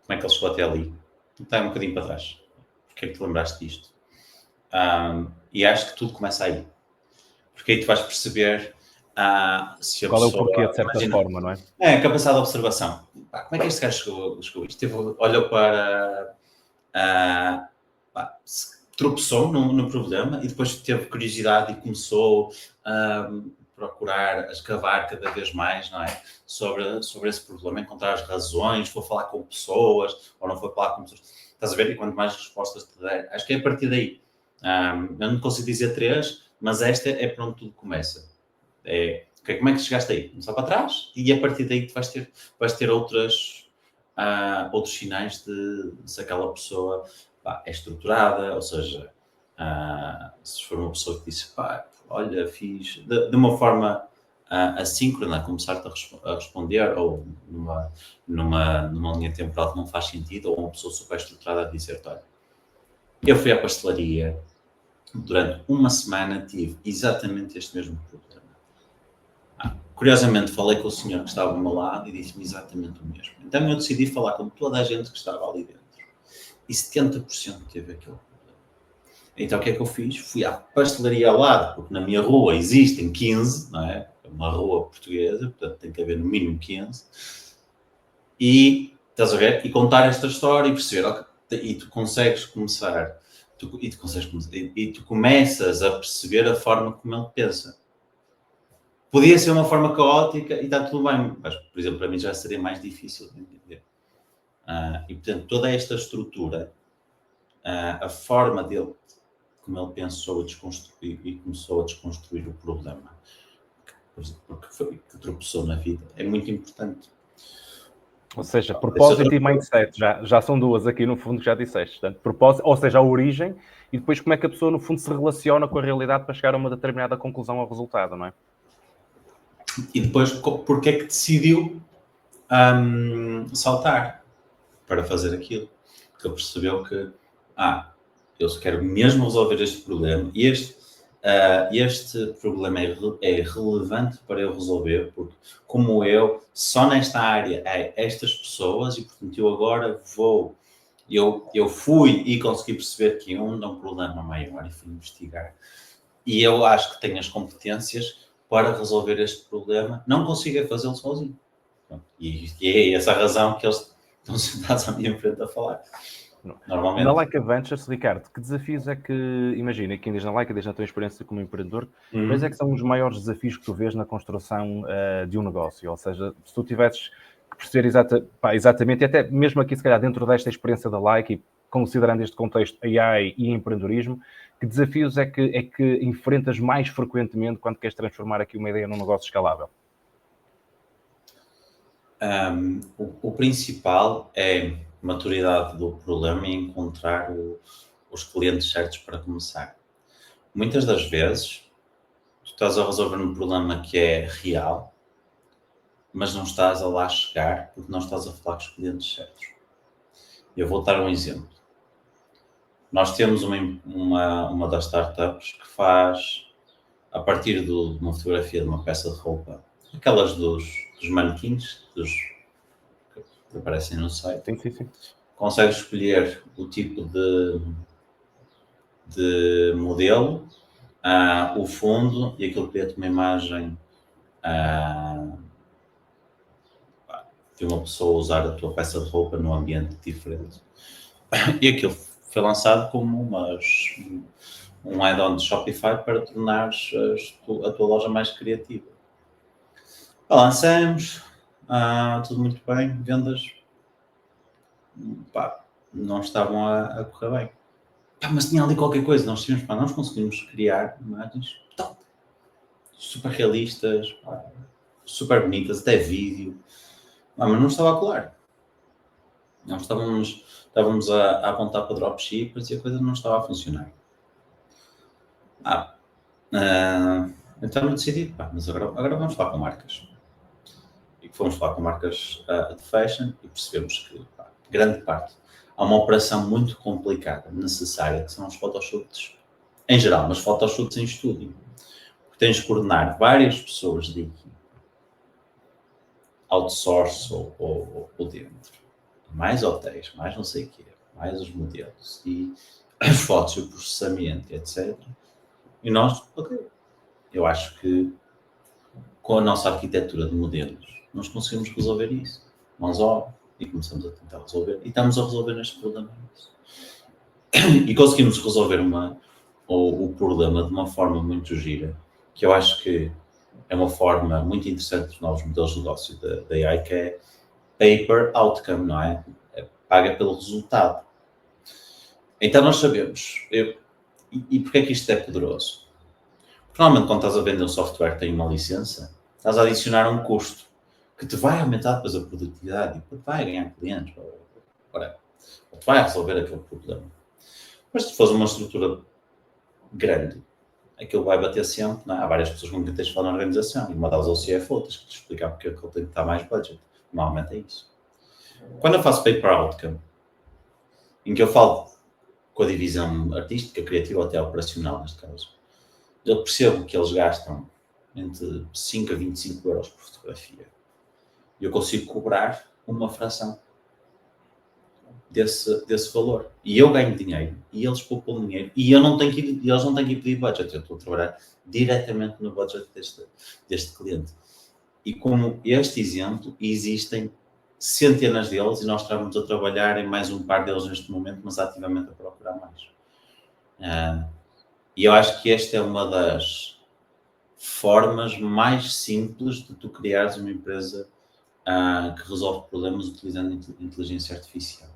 Speaker 3: é que ele chegou até ali. Está um bocadinho para trás. Porque é que te lembraste disto? E acho que tudo começa aí. Porque aí tu vais perceber se a
Speaker 2: qual
Speaker 3: pessoa...
Speaker 2: é o porquê, de certa forma, não é?
Speaker 3: É, a capacidade de observação. Como é que este gajo chegou a isto? Olhou para... tropeçou no problema e depois teve curiosidade e começou a procurar, a escavar cada vez mais, não é? Sobre esse problema, encontrar as razões, foi falar com pessoas ou não foi falar com pessoas. Estás a ver? E quanto mais respostas te der, acho que é a partir daí. Eu não consigo dizer 3, mas esta é para onde tudo começa. Como é que chegaste aí? Começar para trás e a partir daí tu vais ter outros sinais de se aquela pessoa é estruturada, ou seja, se for uma pessoa que disse, olha, fiz de uma forma assíncrona, começar-te a responder, ou numa linha temporal que não faz sentido, ou uma pessoa super estruturada a dizer-te, olha, eu fui à pastelaria, durante uma semana tive exatamente este mesmo problema. Curiosamente, falei com o senhor que estava ao meu lado e disse-me exatamente o mesmo. Então eu decidi falar com toda a gente que estava ali dentro. E 70% teve aquele problema. Então o que é que eu fiz? Fui à pastelaria ao lado, porque na minha rua existem 15, não é? É uma rua portuguesa, portanto tem que haver no mínimo 15. E, estás a ver? E contar esta história e perceber, ok, e tu consegues começar, e tu começas a perceber a forma como ele pensa. Podia ser uma forma caótica e está tudo bem, mas, por exemplo, para mim já seria mais difícil de entender. E, portanto, toda esta estrutura, a forma dele, como ele pensou a desconstruir e começou a desconstruir o problema, que tropeçou na vida, é muito importante.
Speaker 2: Ou seja, propósito e mindset, já são duas aqui no fundo que já disseste. Portanto, propósito, ou seja, a origem e depois como é que a pessoa no fundo se relaciona com a realidade para chegar a uma determinada conclusão ou resultado, não é?
Speaker 3: E depois, porque é que decidiu saltar para fazer aquilo? Porque ele percebeu que, eu quero mesmo resolver este problema e este problema é relevante para eu resolver, porque como eu, só nesta área há estas pessoas e, portanto, eu agora eu fui e consegui perceber que um problema maior e fui investigar. E eu acho que tenho as competências para resolver este problema. Não consigo fazê-lo sozinho. E é essa a razão que eles estão sentados à minha frente a falar. Normalmente.
Speaker 2: Na Laika Ventures, Ricardo, que desafios é que, imagina, quem diz na Laika, diz na tua experiência como empreendedor, quais é que são os maiores desafios que tu vês na construção de um negócio? Ou seja, se tu tivesses que perceber exatamente, e até mesmo aqui, se calhar, dentro desta experiência da Laika, e considerando este contexto AI e empreendedorismo, que desafios é que enfrentas mais frequentemente quando queres transformar aqui uma ideia num negócio escalável?
Speaker 3: O principal é maturidade do problema e encontrar os clientes certos para começar. Muitas das vezes, tu estás a resolver um problema que é real, mas não estás a lá chegar porque não estás a falar com os clientes certos. Eu vou dar um exemplo. Nós temos uma das startups que faz, a partir de uma fotografia de uma peça de roupa, aquelas dos manequins, que aparecem no site,
Speaker 2: Sim.
Speaker 3: consegue escolher o tipo de modelo, o fundo, e aquilo cria-te uma imagem de uma pessoa usar a tua peça de roupa num ambiente diferente. E aquilo foi lançado como um add-on de Shopify para tornares a tua loja mais criativa. Lançamos, tudo muito bem, vendas não estavam a correr bem. Mas tinha ali qualquer coisa, nós conseguimos criar imagens super realistas, super bonitas, até vídeo, mas não estava a colar. Nós estávamos a apontar para dropshippers e a coisa não estava a funcionar. Então eu decidi, mas agora vamos falar com marcas. E fomos falar com marcas de fashion e percebemos que, grande parte, há uma operação muito complicada, necessária, que são os photoshoots. Em geral, mas photoshoots em estúdio. Porque tens de coordenar várias pessoas de equipe, outsource ou dentro. Mais hotéis, mais não sei o quê, mais os modelos e as fotos e o processamento, etc. E nós, eu acho que com a nossa arquitetura de modelos, nós conseguimos resolver isso. Mãos à obra. E começamos a tentar resolver. E estamos a resolver neste problema. E conseguimos resolver o problema de uma forma muito gira, que eu acho que é uma forma muito interessante dos novos modelos de negócio da AI, que é pay per outcome, não é? Paga pelo resultado. Então nós sabemos. E porquê é que isto é poderoso? Porque normalmente quando estás a vender um software que tem uma licença, estás a adicionar um custo que te vai aumentar depois a produtividade e vai ganhar clientes, ou te vai resolver aquele problema. Mas se fores uma estrutura grande, aquilo vai bater sempre, não é? Há várias pessoas com quem tens de falar na organização, e uma delas é o CFO, tens que te explicar porque é que ele tem que estar mais budget. Normalmente é isso. Quando eu faço pay per outcome, em que eu falo com a divisão artística, criativa ou até operacional, neste caso, eu percebo que eles gastam entre 5 a 25 euros por fotografia. E eu consigo cobrar uma fração desse valor. E eu ganho dinheiro, e eles poupam dinheiro, e eles não têm que ir pedir budget. Eu estou a trabalhar diretamente no budget deste cliente. E como este exemplo, existem centenas deles, e nós estamos a trabalhar em mais um par deles neste momento, mas ativamente a procurar mais. E eu acho que esta é uma das formas mais simples de tu criares uma empresa que resolve problemas utilizando inteligência artificial.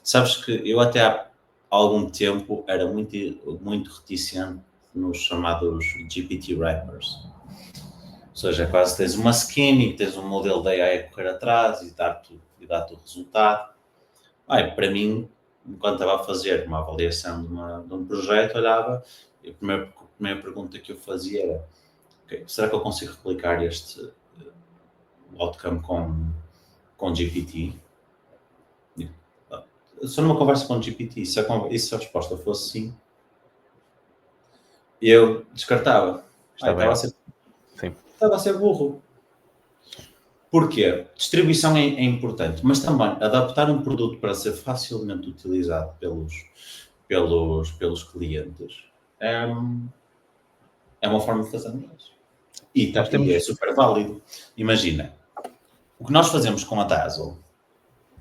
Speaker 3: Sabes que eu até há algum tempo era muito, muito reticente nos chamados GPT wrappers. Ou seja, quase tens uma skin e tens um modelo da AI a correr atrás e dá-te o resultado. Para mim, enquanto estava a fazer uma avaliação de um projeto, olhava e a primeira pergunta que eu fazia era: okay, será que eu consigo replicar este outcome com GPT? Só numa conversa com o GPT, se a resposta fosse sim, eu descartava. Estava a ser burro. Porquê? Distribuição é importante, mas também adaptar um produto para ser facilmente utilizado pelos clientes é uma forma de fazer negócio. E é super válido. Imagina, o que nós fazemos com a Dazzle,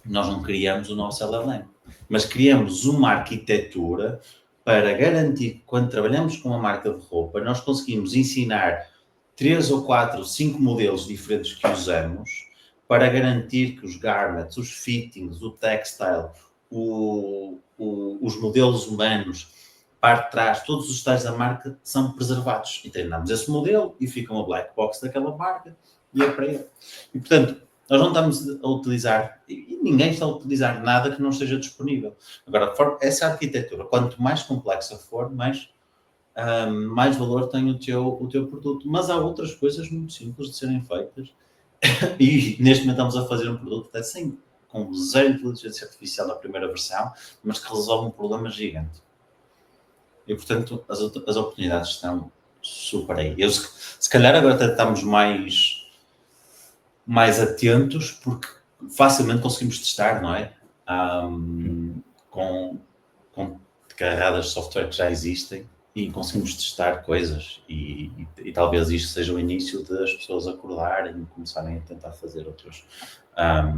Speaker 3: nós não criamos o nosso LLM, mas criamos uma arquitetura para garantir que quando trabalhamos com uma marca de roupa, nós conseguimos ensinar 3 ou 4 ou 5 modelos diferentes que usamos para garantir que os garments, os fittings, o textile, os modelos humanos, parte de trás, todos os detalhes da marca são preservados. E treinamos esse modelo e fica uma black box daquela marca e é para ele. E, portanto, nós não estamos a utilizar, e ninguém está a utilizar nada que não esteja disponível. Agora, essa arquitetura, quanto mais complexa for, mais valor tem o teu produto. Mas há outras coisas muito simples de serem feitas e neste momento estamos a fazer um produto até com zero inteligência artificial na primeira versão, mas que resolve um problema gigante. E, portanto, as oportunidades estão super aí. Se calhar agora até estamos mais atentos, porque facilmente conseguimos testar, não é? Com carregadas de software que já existem, e conseguimos testar coisas e talvez isto seja o início das pessoas acordarem e começarem a tentar fazer outros, a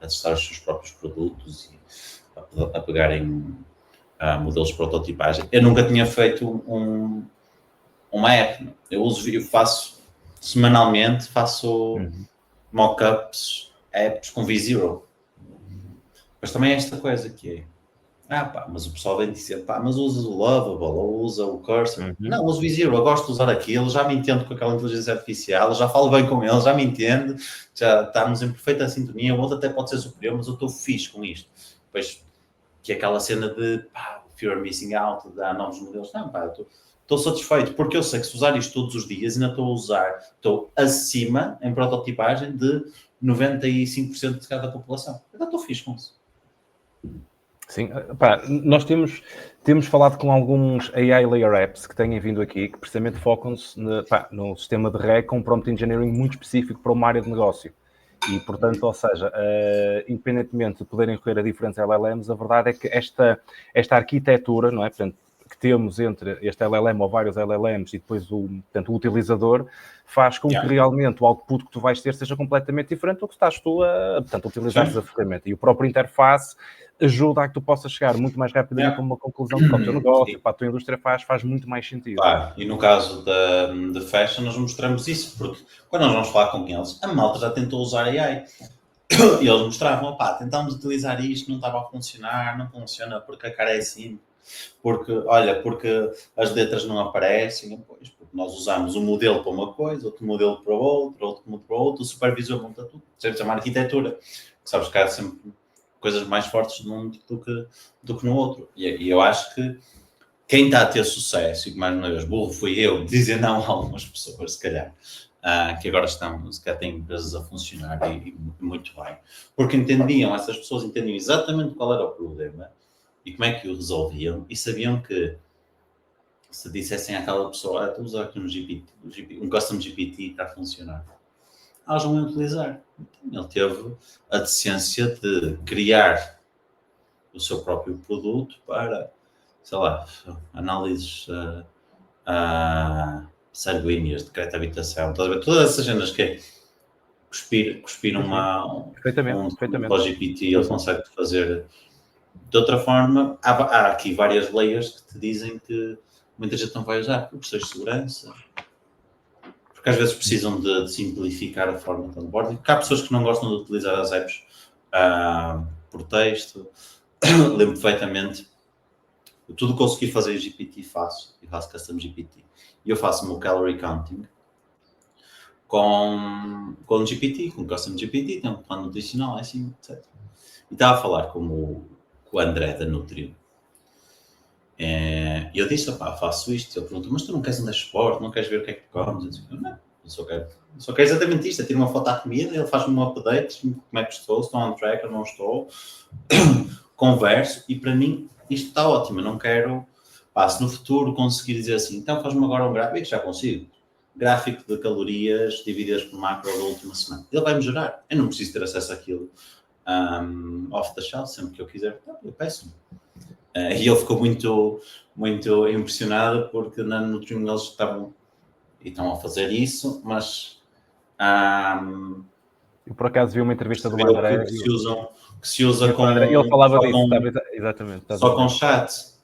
Speaker 3: testar os seus próprios produtos e a pegarem modelos de prototipagem. Eu nunca tinha feito uma app. Eu faço semanalmente, mock-ups, apps com V0. Mas também é esta coisa que é, mas o pessoal vem dizer, mas usa o Lovable ou usa o Cursor. Não, uso V0, eu gosto de usar aquilo, já me entendo com aquela inteligência artificial, já falo bem com ele, já me entende, já estamos em perfeita sintonia, o outro até pode ser superior, mas eu estou fixe com isto. Depois, que é aquela cena de, fear missing out, de dar novos modelos. Não, estou satisfeito, porque eu sei que se usar isto todos os dias, ainda estou acima, em prototipagem, de 95% de cada população. Ainda estou fixe com isso.
Speaker 2: Sim, nós temos falado com alguns AI Layer Apps que têm vindo aqui, que precisamente focam-se no sistema de RE com prompt engineering muito específico para uma área de negócio. E, portanto, ou seja, independentemente de poderem recorrer a diferentes LLMs, a verdade é que esta arquitetura, não é? Portanto, que temos entre este LLM ou vários LLMs e depois o utilizador, faz com que realmente o output que tu vais ter seja completamente diferente do que estás tu a utilizares a ferramenta. E o próprio interface ajuda a que tu possas chegar muito mais rapidamente a uma conclusão do teu negócio, para a tua indústria faz muito mais sentido.
Speaker 3: Claro, e no caso da Fashion nós mostramos isso, porque quando nós vamos falar com eles, a malta já tentou usar AI. E eles mostravam, tentámos utilizar isto, não estava a funcionar, não funciona porque a cara é assim, porque as letras não aparecem, depois, porque nós usamos um modelo para uma coisa, outro modelo para outro modelo para outro, o supervisor monta tudo, sempre uma arquitetura, que sabes que há sempre coisas mais fortes num do que no outro. E eu acho que quem está a ter sucesso, e mais uma vez, burro fui eu, dizer não a algumas pessoas, se calhar, que agora têm empresas a funcionar e muito bem, porque essas pessoas entendiam exatamente qual era o problema e como é que o resolviam, e sabiam que se dissessem àquela pessoa, estou a usar aqui um custom GPT está a funcionar, elas vão utilizar. Ele teve a decência de criar o seu próprio produto para, sei lá, análises sanguíneas, decreto de habitação, todas essas cenas que é cuspir
Speaker 2: Perfeitamente.
Speaker 3: documento ao GPT, ele consegue fazer de outra forma. Há aqui várias layers que te dizem que muita gente não vai usar por questões de segurança, porque às vezes precisam de simplificar a forma de onboarding, porque há pessoas que não gostam de utilizar as apps por texto. Lembro perfeitamente, tudo que consegui fazer em GPT faço custom GPT. E eu faço o meu calorie counting com GPT, com custom GPT, tem um plano nutricional, assim, etc. E estava a falar com o André da Nutrio. E eu disse, faço isto. Ele perguntou, mas tu não queres um dashboard, não queres ver o que é que tu comes? Eu não, eu só quero exatamente isto. Eu tiro uma foto à comida, ele faz-me um update, como é que estou, se estou on track ou não estou. Converso, e para mim isto está ótimo. Eu não quero, se no futuro conseguir dizer assim, então faz-me agora um gráfico, já consigo. Gráfico de calorias divididas por macro da última semana. Ele vai-me gerar. Eu não preciso ter acesso àquilo off the shelf, sempre que eu quiser. Eu peço-me. E ele ficou muito, muito impressionado porque na Nutrium eles estão a fazer isso, mas
Speaker 2: eu por acaso vi uma entrevista do André
Speaker 3: que se usa com...
Speaker 2: Ele falava disso, exatamente.
Speaker 3: Só com chat.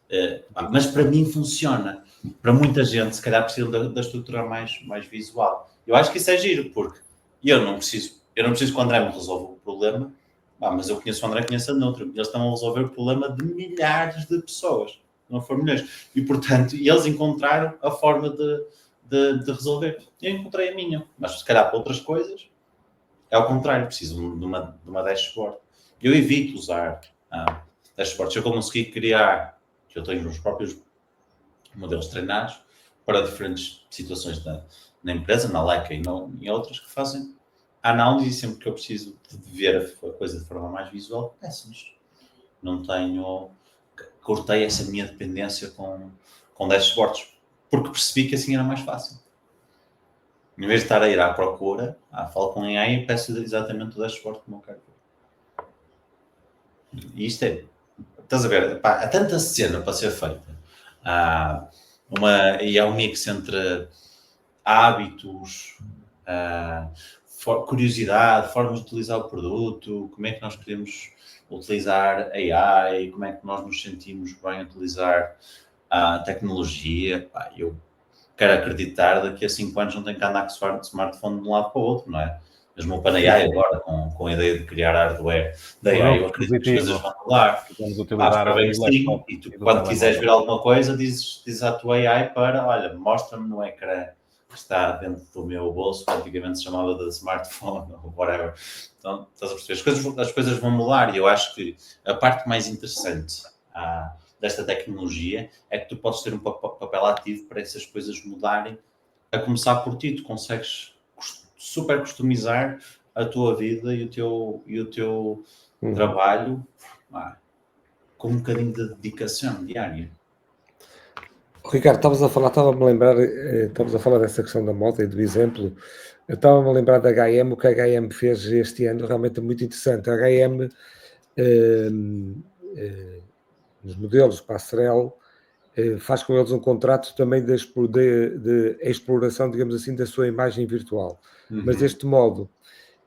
Speaker 3: Mas para mim funciona. Para muita gente, se calhar precisam da estrutura mais visual. Eu acho que isso é giro, porque eu não preciso que o André me resolva o problema, mas eu conheço o André, conheço a Nutri. Eles estão a resolver o problema de milhares de pessoas, não foram milhões. E, portanto, eles encontraram a forma de resolver. Eu encontrei a minha, mas se calhar para outras coisas, é ao contrário, preciso de uma dashboard. Eu evito usar dashboards. Eu consegui criar, que eu tenho os próprios modelos treinados para diferentes situações na empresa, na Leica e em outras que fazem a análise, sempre que eu preciso de ver a coisa de forma mais visual, peço-nos. Não tenho... Cortei essa minha dependência com dashboards, porque percebi que assim era mais fácil. Em vez de estar a ir à procura, falo com AI e peço exatamente o dashboard como eu quero ver. E isto é... Estás a ver? Há tanta cena para ser feita. E há um mix entre hábitos, curiosidade, formas de utilizar o produto, como é que nós queremos utilizar AI, como é que nós nos sentimos bem a utilizar a tecnologia. Eu quero acreditar daqui a 5 anos não tenho que andar com o smartphone de um lado para o outro, não é? Mesmo o OpenAI agora, com a ideia de criar hardware da AI, eu acredito que as coisas vão mudar.
Speaker 2: Vamos utilizar
Speaker 3: e tu, quando quiseres ver alguma coisa, dizes à tua AI olha, mostra-me no ecrã que está dentro do meu bolso, que antigamente se chamava de smartphone, ou whatever. Então, estás a perceber? As coisas vão mudar, e eu acho que a parte mais interessante desta tecnologia é que tu podes ter um papel ativo para essas coisas mudarem, a começar por ti. Tu consegues super customizar a tua vida e o teu trabalho com um bocadinho de dedicação diária.
Speaker 4: Ricardo, estava-me a lembrar dessa questão da moda e do exemplo. Eu estava-me a lembrar da H&M, o que a H&M fez este ano, realmente é muito interessante. A H&M, nos modelos Passerelle, faz com eles um contrato também de exploração, digamos assim, da sua imagem virtual. Mas deste modo,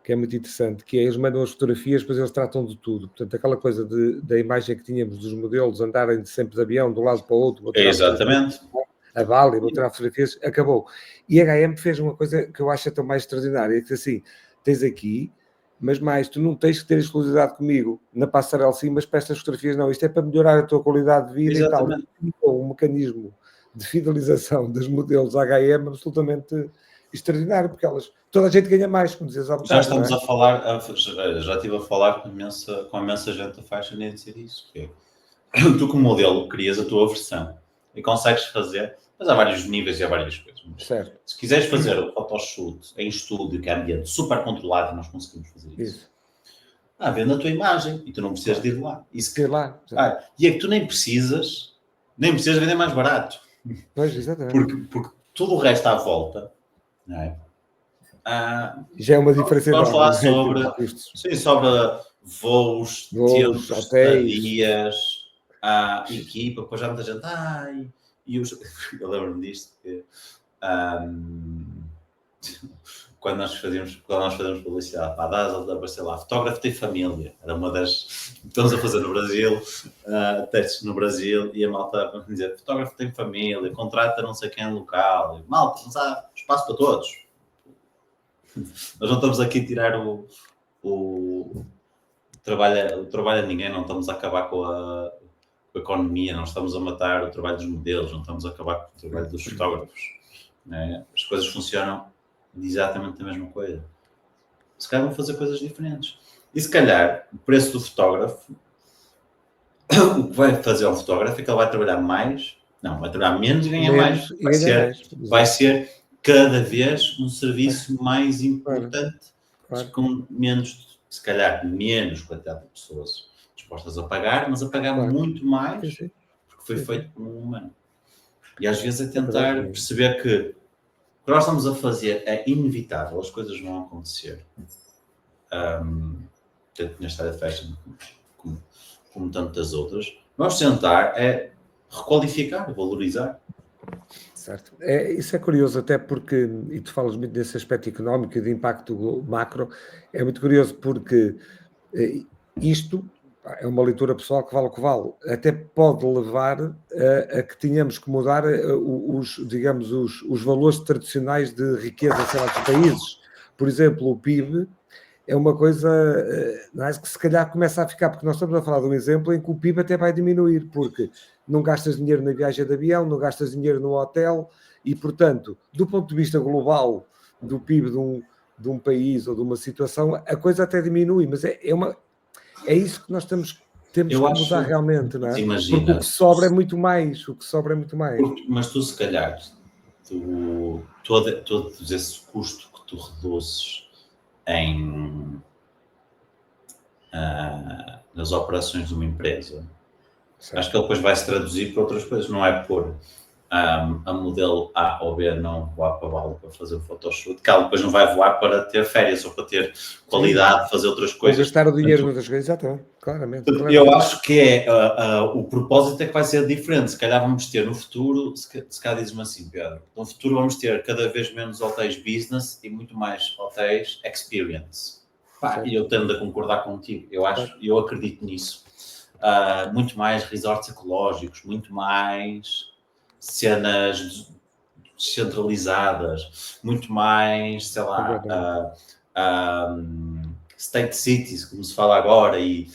Speaker 4: que é muito interessante, que é, eles mandam as fotografias, depois eles tratam de tudo. Portanto, aquela coisa da imagem que tínhamos dos modelos andarem sempre de avião, de um lado para o outro.
Speaker 3: Exatamente.
Speaker 4: A Bali, vou tirar fotografias, acabou. E a H&M fez uma coisa que eu acho tão mais extraordinária, que assim, tens aqui, mas mais, tu não tens que ter exclusividade comigo na passarela sim, mas para estas fotografias não. Isto é para melhorar a tua qualidade de vida. Exatamente. E tal. Um mecanismo de fidelização dos modelos H&M absolutamente extraordinário, porque toda a gente ganha mais, como dizes há bocado.
Speaker 3: Já estamos a falar, já estive a falar com imensa gente da fashion e a dizer isso, que tu como modelo crias a tua versão e consegues fazer, mas há vários níveis e há várias coisas.
Speaker 4: Certo.
Speaker 3: Se quiseres fazer o photoshoot em estúdio, que é ambiente super controlado, nós conseguimos fazer isso. Vendo a tua imagem e tu não precisas de ir lá. E é que tu nem precisas vender mais barato.
Speaker 4: Pois, exatamente.
Speaker 3: Porque tudo o resto à volta, não é?
Speaker 4: Já é uma diferença
Speaker 3: Vamos
Speaker 4: enorme.
Speaker 3: falar sobre, sobre voos, tempos,
Speaker 4: hotéis,
Speaker 3: estadias, equipa, depois já muita gente, eu lembro-me disto, que quando nós fazíamos publicidade, apareceu lá, fotógrafo tem família, era uma das, estamos a fazer no Brasil, testes no Brasil, e a malta a dizer, fotógrafo tem família, contrata não sei quem local, malta, não há espaço para todos. Nós não estamos aqui a tirar o trabalho a ninguém, não estamos a acabar com a economia, não estamos a matar o trabalho dos modelos, não estamos a acabar com o trabalho dos fotógrafos. Né? As coisas funcionam exatamente a mesma coisa. Se calhar vão fazer coisas diferentes. E se calhar, o preço do fotógrafo, o que vai fazer ao fotógrafo é que ele vai trabalhar mais, não, vai trabalhar menos e ganhar mais. Vai ser cada vez um serviço mais importante, com menos, se calhar, menos quantidade de pessoas dispostas a pagar, mas a pagar muito mais, porque foi feito por um humano. E às vezes é tentar perceber que o que nós estamos a fazer é inevitável, as coisas vão acontecer. Tanto nesta área de fashion como tantas outras. Nós tentar é requalificar, valorizar.
Speaker 4: Certo. Isso é curioso, até porque, e tu falas muito desse aspecto económico e de impacto macro, é muito curioso porque isto é uma leitura pessoal que vale o que vale, até pode levar a que tenhamos que mudar os valores tradicionais de riqueza, sei lá, dos países. Por exemplo, o PIB é uma coisa, não é, que se calhar começa a ficar, porque nós estamos a falar de um exemplo em que o PIB até vai diminuir, porque não gastas dinheiro na viagem de avião, não gastas dinheiro no hotel, e, portanto, do ponto de vista global do PIB de um país ou de uma situação, a coisa até diminui, mas é isso que nós temos que mudar realmente, não é?
Speaker 3: Imagina,
Speaker 4: porque o que sobra é muito mais,
Speaker 3: Mas tu, se calhar, todo esse custo que tu reduzes nas operações de uma empresa, certo, acho que ele depois vai se traduzir para outras coisas, não é por a modelo A ou B não voar para Bali para fazer o photoshoot, que ela depois não vai voar para ter férias ou para ter qualidade, de fazer outras coisas.
Speaker 4: Ou gastar o dinheiro noutras coisas, exatamente, claramente.
Speaker 3: Eu acho que o propósito é que vai ser diferente. Se calhar vamos ter no futuro, se calhar dizes-me assim, Pedro, no futuro vamos ter cada vez menos hotéis business e muito mais hotéis experience. E eu tendo a concordar contigo, eu acredito nisso. Muito mais resorts ecológicos, muito mais cenas descentralizadas, muito mais, sei lá, state cities, como se fala agora, e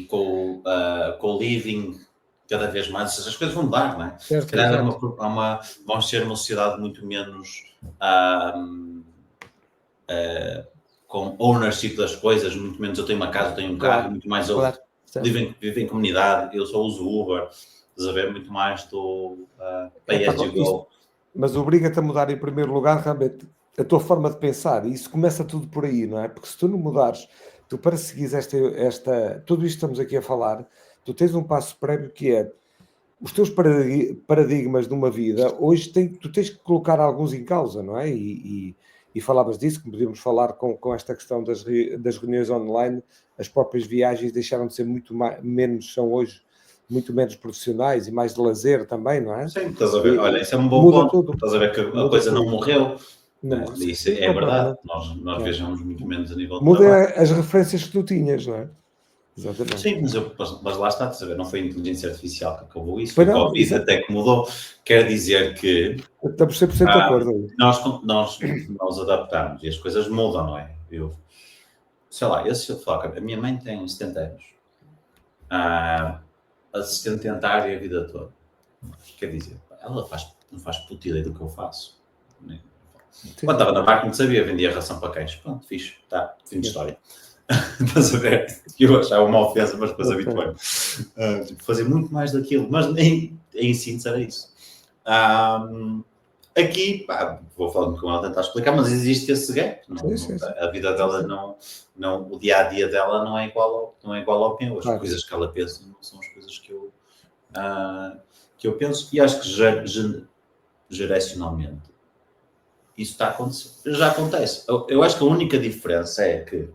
Speaker 3: com o living cada vez mais, as coisas vão mudar, não é? Se calhar vamos ser uma sociedade muito menos com ownership das coisas, muito menos eu tenho uma casa, eu tenho um carro, muito mais eu vivo em comunidade, eu só uso Uber, estás a ver, muito mais do pay as you go.
Speaker 4: Mas obriga-te a mudar em primeiro lugar realmente a tua forma de pensar, e isso começa tudo por aí, não é? Porque se tu não mudares, tu para seguires tudo isto que estamos aqui a falar, tu tens um passo prévio que é os teus paradigmas de uma vida, hoje tu tens que colocar alguns em causa, não é? E falavas disso, que podíamos falar com esta questão das reuniões online, as próprias viagens deixaram de ser são hoje muito menos profissionais e mais de lazer também, não é?
Speaker 3: Sim, estás a ver, olha, isso é um bom ponto, tudo. Estás a ver que a coisa não morreu, isso é verdade, nós viajamos muito menos a nível de
Speaker 4: trabalho. Muda as referências que tu tinhas, não é?
Speaker 3: Exatamente. Sim, mas lá está, estás a ver, não foi a inteligência artificial que acabou isso, foi o Covid até que mudou, quer dizer que
Speaker 4: estamos 100% de acordo.
Speaker 3: Nós adaptamos e as coisas mudam, não é? Sei lá, a minha mãe tem 70 anos, assistente dentária a vida toda. Quer dizer, ela não faz puta ideia do que eu faço. Quando estava na máquina, sabia, vendia ração para cães. Pronto, fixe, tá, fim de história. Estás a ver? Eu achava uma ofensa, mas depois habituei-me. Fazer muito mais daquilo, mas em síntese era isso. Aqui, vou falando com ela, tentar explicar, mas existe esse gap. A vida dela o dia-a-dia dela não é igual ao meu. As coisas que ela pensa não são as coisas que eu penso. E acho que geracionalmente isso está a acontecer. Já acontece. Eu acho que a única diferença é que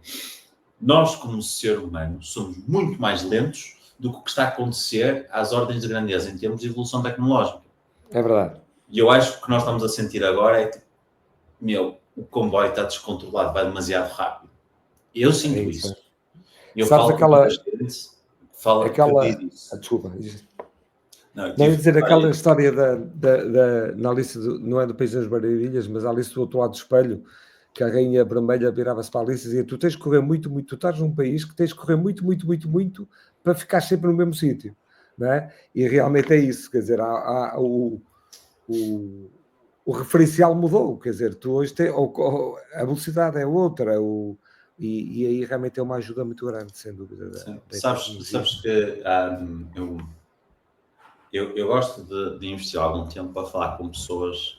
Speaker 3: nós, como ser humano, somos muito mais lentos do que o que está a acontecer às ordens de grandeza em termos de evolução tecnológica.
Speaker 4: É verdade.
Speaker 3: E eu acho que o que nós estamos a sentir agora é que, o comboio está descontrolado, vai demasiado rápido. Eu sinto isso. Eu
Speaker 4: Sabes
Speaker 3: falo com muita gente que fala que diz isso.
Speaker 4: Desculpa.
Speaker 3: Não,
Speaker 4: Não ia dizer aquela história na Alice, não é do País das Maravilhas, mas a Alice do outro lado do espelho, que a rainha vermelha virava-se para a Alice e dizia: tu tens de correr muito, muito, tu estás num país que tens de correr muito, muito, muito, muito para ficar sempre no mesmo sítio, não é? E realmente é isso, quer dizer, o referencial mudou, quer dizer, tu hoje a velocidade é outra, e aí realmente é uma ajuda muito grande, sem dúvida.
Speaker 3: Sabes que eu gosto de investir algum tempo para falar com pessoas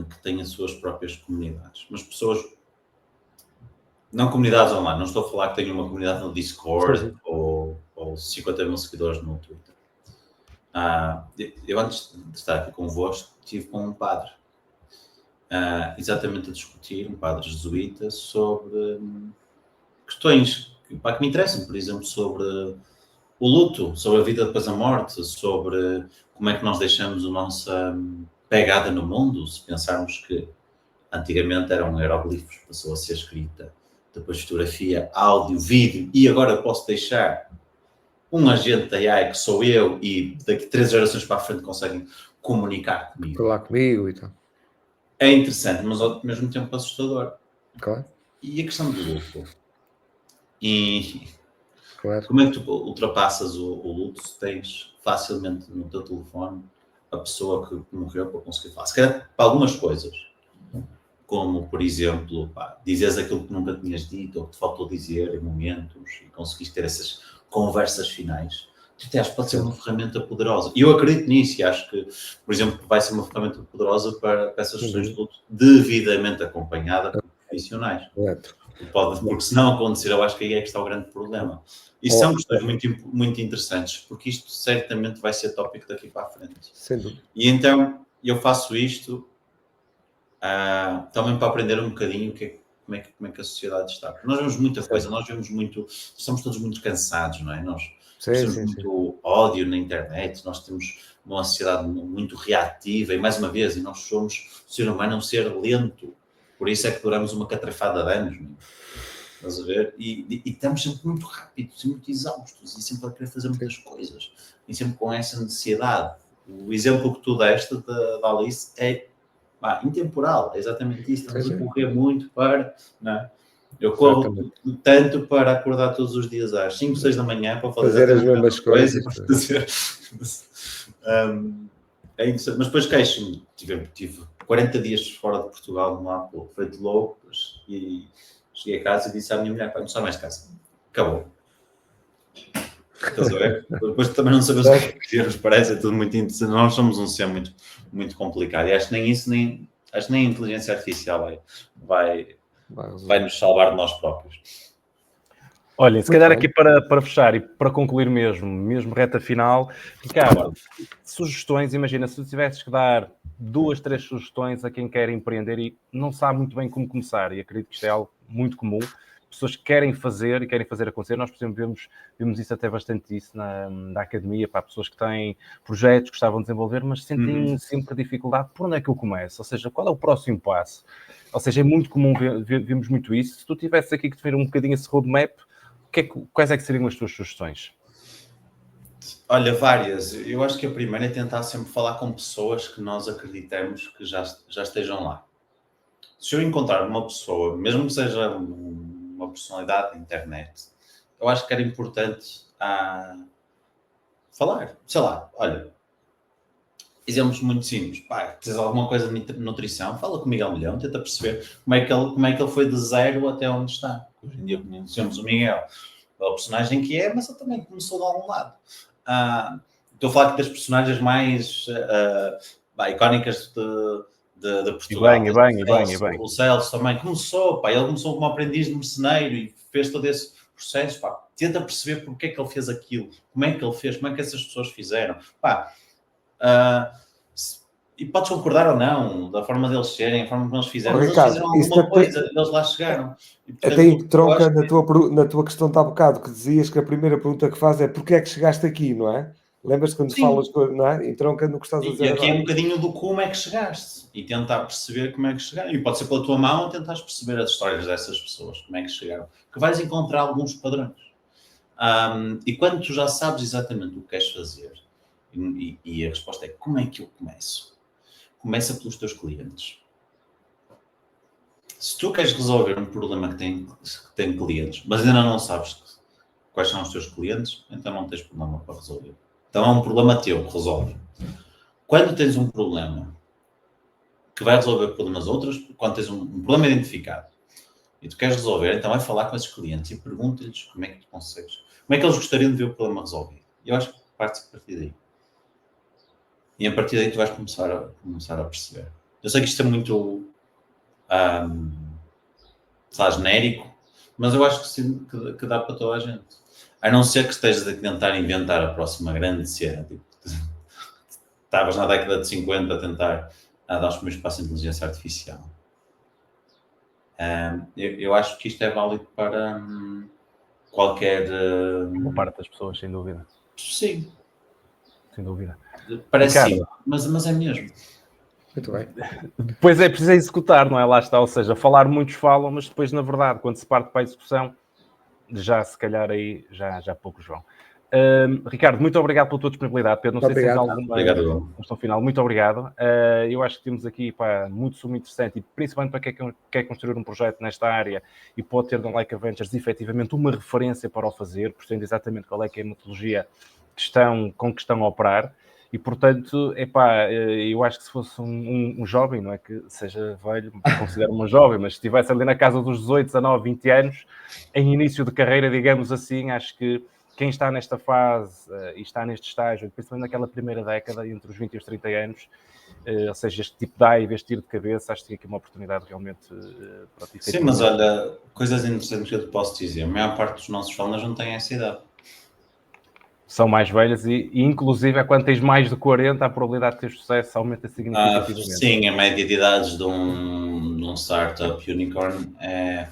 Speaker 3: que têm as suas próprias comunidades, mas pessoas, não comunidades online, não estou a falar que tenho uma comunidade no Discord ou 50 mil seguidores no Twitter. Eu antes de estar aqui convosco estive com um padre, exatamente a discutir, um padre jesuíta, sobre questões que me interessam, por exemplo, sobre o luto, sobre a vida depois da morte, sobre como é que nós deixamos a nossa pegada no mundo, se pensarmos que antigamente eram hieroglifos, passou a ser escrita, depois fotografia, áudio, vídeo, e agora posso deixar um agente da AI que sou eu e daqui 3 gerações para a frente conseguem comunicar comigo.
Speaker 4: Falar comigo e tal.
Speaker 3: É interessante, mas ao mesmo tempo assustador.
Speaker 4: Claro.
Speaker 3: E a questão do luto? E
Speaker 4: claro.
Speaker 3: Como é que tu ultrapassas o luto se tens facilmente no teu telefone a pessoa que morreu para conseguir falar? Se calhar para algumas coisas, como, por exemplo, dizeres aquilo que nunca tinhas dito ou que te faltou dizer em momentos e conseguiste ter essas conversas finais, acho que pode ser uma ferramenta poderosa. E eu acredito nisso e acho que, por exemplo, vai ser uma ferramenta poderosa para essas questões de luto devidamente acompanhada por profissionais. Porque se não acontecer, eu acho que aí é que está o grande problema. E são questões muito, muito interessantes, porque isto certamente vai ser tópico daqui para a frente.
Speaker 4: Sem dúvida.
Speaker 3: E então, eu faço isto também para aprender um bocadinho como é que a sociedade está. Porque nós vemos muita coisa, nós vemos muito, estamos todos muito cansados, não é? Nós temos muito ódio na internet, nós temos uma sociedade muito reativa e, mais uma vez, nós somos, o ser humano é um ser lento, por isso é que duramos uma catrafada de anos, não é? Estás a ver? E estamos sempre muito rápidos e muito exaustos e sempre a querer fazer muitas coisas e sempre com essa necessidade. O exemplo que tu deste da Alice é intemporal, é exatamente isso. Estamos a correr muito para... Não é? Eu corro tanto para acordar todos os dias às 5, 6 da manhã para fazer
Speaker 4: as mesmas coisas.
Speaker 3: É interessante. Mas depois queixo-me. Tive 40 dias fora de Portugal, no Apple, feito louco, e cheguei a casa e disse à minha mulher: não sai mais de casa. Acabou. Estás a ver? Depois também não sabemos o que nos parece, é tudo muito interessante. Nós somos um ser muito, muito complicado. E acho que nem a inteligência artificial vai nos salvar de nós próprios.
Speaker 2: Olhem, se calhar aqui para fechar e para concluir mesmo reta final, Ricardo, sugestões, imagina, se tu tivesses que dar 2, 3 sugestões a quem quer empreender e não sabe muito bem como começar, e acredito que isto é algo muito comum, pessoas que querem fazer e querem fazer acontecer. Nós, por exemplo, vemos isso até bastante isso na academia, para pessoas que têm projetos que estavam a desenvolver, mas sentem sempre dificuldade. Por onde é que eu começo? Ou seja, qual é o próximo passo? Ou seja, é muito comum, vemos muito isso. Se tu tivesse aqui que definir um bocadinho esse roadmap, quais é que seriam as tuas sugestões?
Speaker 3: Olha, várias. Eu acho que a primeira é tentar sempre falar com pessoas que nós acreditamos que já estejam lá. Se eu encontrar uma pessoa, mesmo que seja uma personalidade da internet, eu acho que era importante falar. Sei lá, olha, exemplos muito simples. Tens alguma coisa de nutrição? Fala com o Miguel Milhão, tenta perceber como é que ele foi de zero até onde está. Hoje em dia conhecemos o Miguel, pela personagem que é, mas ele também começou de algum lado. Estou a falar das personagens mais icónicas de Portugal.
Speaker 2: E bem.
Speaker 3: O Celso também começou, ele começou como aprendiz de marceneiro e fez todo esse processo. Tenta perceber porque é que ele fez aquilo, como é que ele fez, como é que essas pessoas fizeram. E podes concordar ou não, da forma deles serem, a forma como eles fizeram, mas
Speaker 4: Ricardo,
Speaker 3: eles fizeram alguma coisa, eles lá chegaram. E, portanto,
Speaker 4: até em tronca
Speaker 3: eu acho
Speaker 4: na tua questão de há bocado, que dizias que a primeira pergunta que faz é porque é que chegaste aqui, não é? Lembras-te quando
Speaker 3: Sim.
Speaker 4: falas, não é? Em tronca no que estás a dizer
Speaker 3: E aqui é um
Speaker 4: agora.
Speaker 3: bocadinho do como é que chegaste e tentar perceber como é que chegaram. E pode ser pela tua mão tentares perceber as histórias dessas pessoas, como é que chegaram. Que vais encontrar alguns padrões. E quando tu já sabes exatamente o que queres fazer, e a resposta é como é que eu começo? Começa pelos teus clientes. Se tu queres resolver um problema que tem clientes, mas ainda não sabes quais são os teus clientes, então não tens problema para resolver. Então é um problema teu que resolve. Quando tens um problema que vai resolver problemas outros, quando tens um problema identificado e tu queres resolver, então vai falar com esses clientes e pergunta-lhes como é que tu consegues, como é que eles gostariam de ver o problema resolvido. Eu acho que parte a partir daí. E a partir daí tu vais começar a perceber. Eu sei que isto é muito genérico, mas eu acho que sim, que dá para toda a gente. A não ser que estejas a tentar inventar a próxima grande cena. Tipo, estavas na década de 50 a tentar dar os primeiros passos à inteligência artificial. Eu acho que isto é válido para qualquer...
Speaker 2: Uma parte das pessoas, sem dúvida.
Speaker 3: Sim.
Speaker 2: Sem dúvida.
Speaker 3: Parece
Speaker 2: Ricardo,
Speaker 3: sim, mas é mesmo.
Speaker 4: Muito bem.
Speaker 2: Depois é preciso executar, não é? Lá está, ou seja, falar muitos falam, mas depois, na verdade, quando se parte para a execução, já se calhar aí já poucos vão. Ricardo, muito obrigado pela tua disponibilidade. Pedro, não sei se tens alguma questão final. Muito obrigado. Eu acho que temos aqui muito sumo interessante e principalmente para quem quer construir um projeto nesta área e pode ter no Leica Ventures efetivamente uma referência para o fazer, percebendo exatamente qual é que é a metodologia com que estão a operar. E, portanto, eu acho que se fosse um jovem, não é que seja velho, considero-me jovem, mas se estivesse ali na casa dos 18, 19, 20 anos, em início de carreira, digamos assim, acho que quem está nesta fase e está neste estágio, principalmente naquela primeira década, entre os 20 e os 30 anos, ou seja, este tipo de dive, este tiro de cabeça, acho que tem aqui uma oportunidade realmente para ti.
Speaker 3: Sim, mas olha, coisas interessantes que eu te posso dizer. A maior parte dos nossos founders não tem essa idade.
Speaker 2: São mais velhas e inclusive, quando tens mais de 40, a probabilidade de ter sucesso aumenta significativamente.
Speaker 3: Sim, a média de idades de um startup unicorn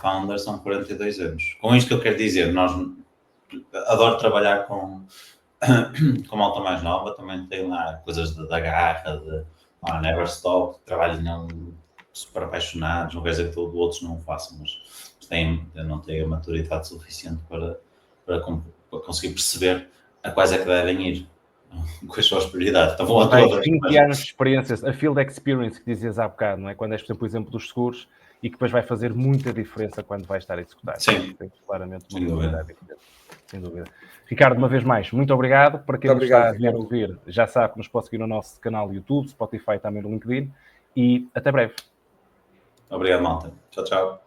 Speaker 3: founder são 42 anos. Com isto que eu quero dizer, adoro trabalhar com malta mais nova, também tem lá coisas da garra, de never stop, trabalho super apaixonados, não quer dizer que outros não o façam, mas não têm a maturidade suficiente para conseguir perceber a quais é que devem ir, quais são as prioridades. Então, vão a todas.
Speaker 2: 20 anos de experiência, a field experience que dizias há bocado, não é? Quando és, por exemplo, o exemplo dos seguros e que depois vai fazer muita diferença quando vais estar a executar.
Speaker 3: Sim.
Speaker 2: Tem claramente
Speaker 3: Sem dúvida.
Speaker 2: Sem dúvida. Ricardo, uma vez mais, muito obrigado. Para quem nos está a vir ouvir, já sabe que nos pode seguir no nosso canal YouTube, Spotify, também no LinkedIn. E até breve.
Speaker 3: Obrigado, malta. Tchau, tchau.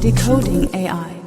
Speaker 1: Decoding AI.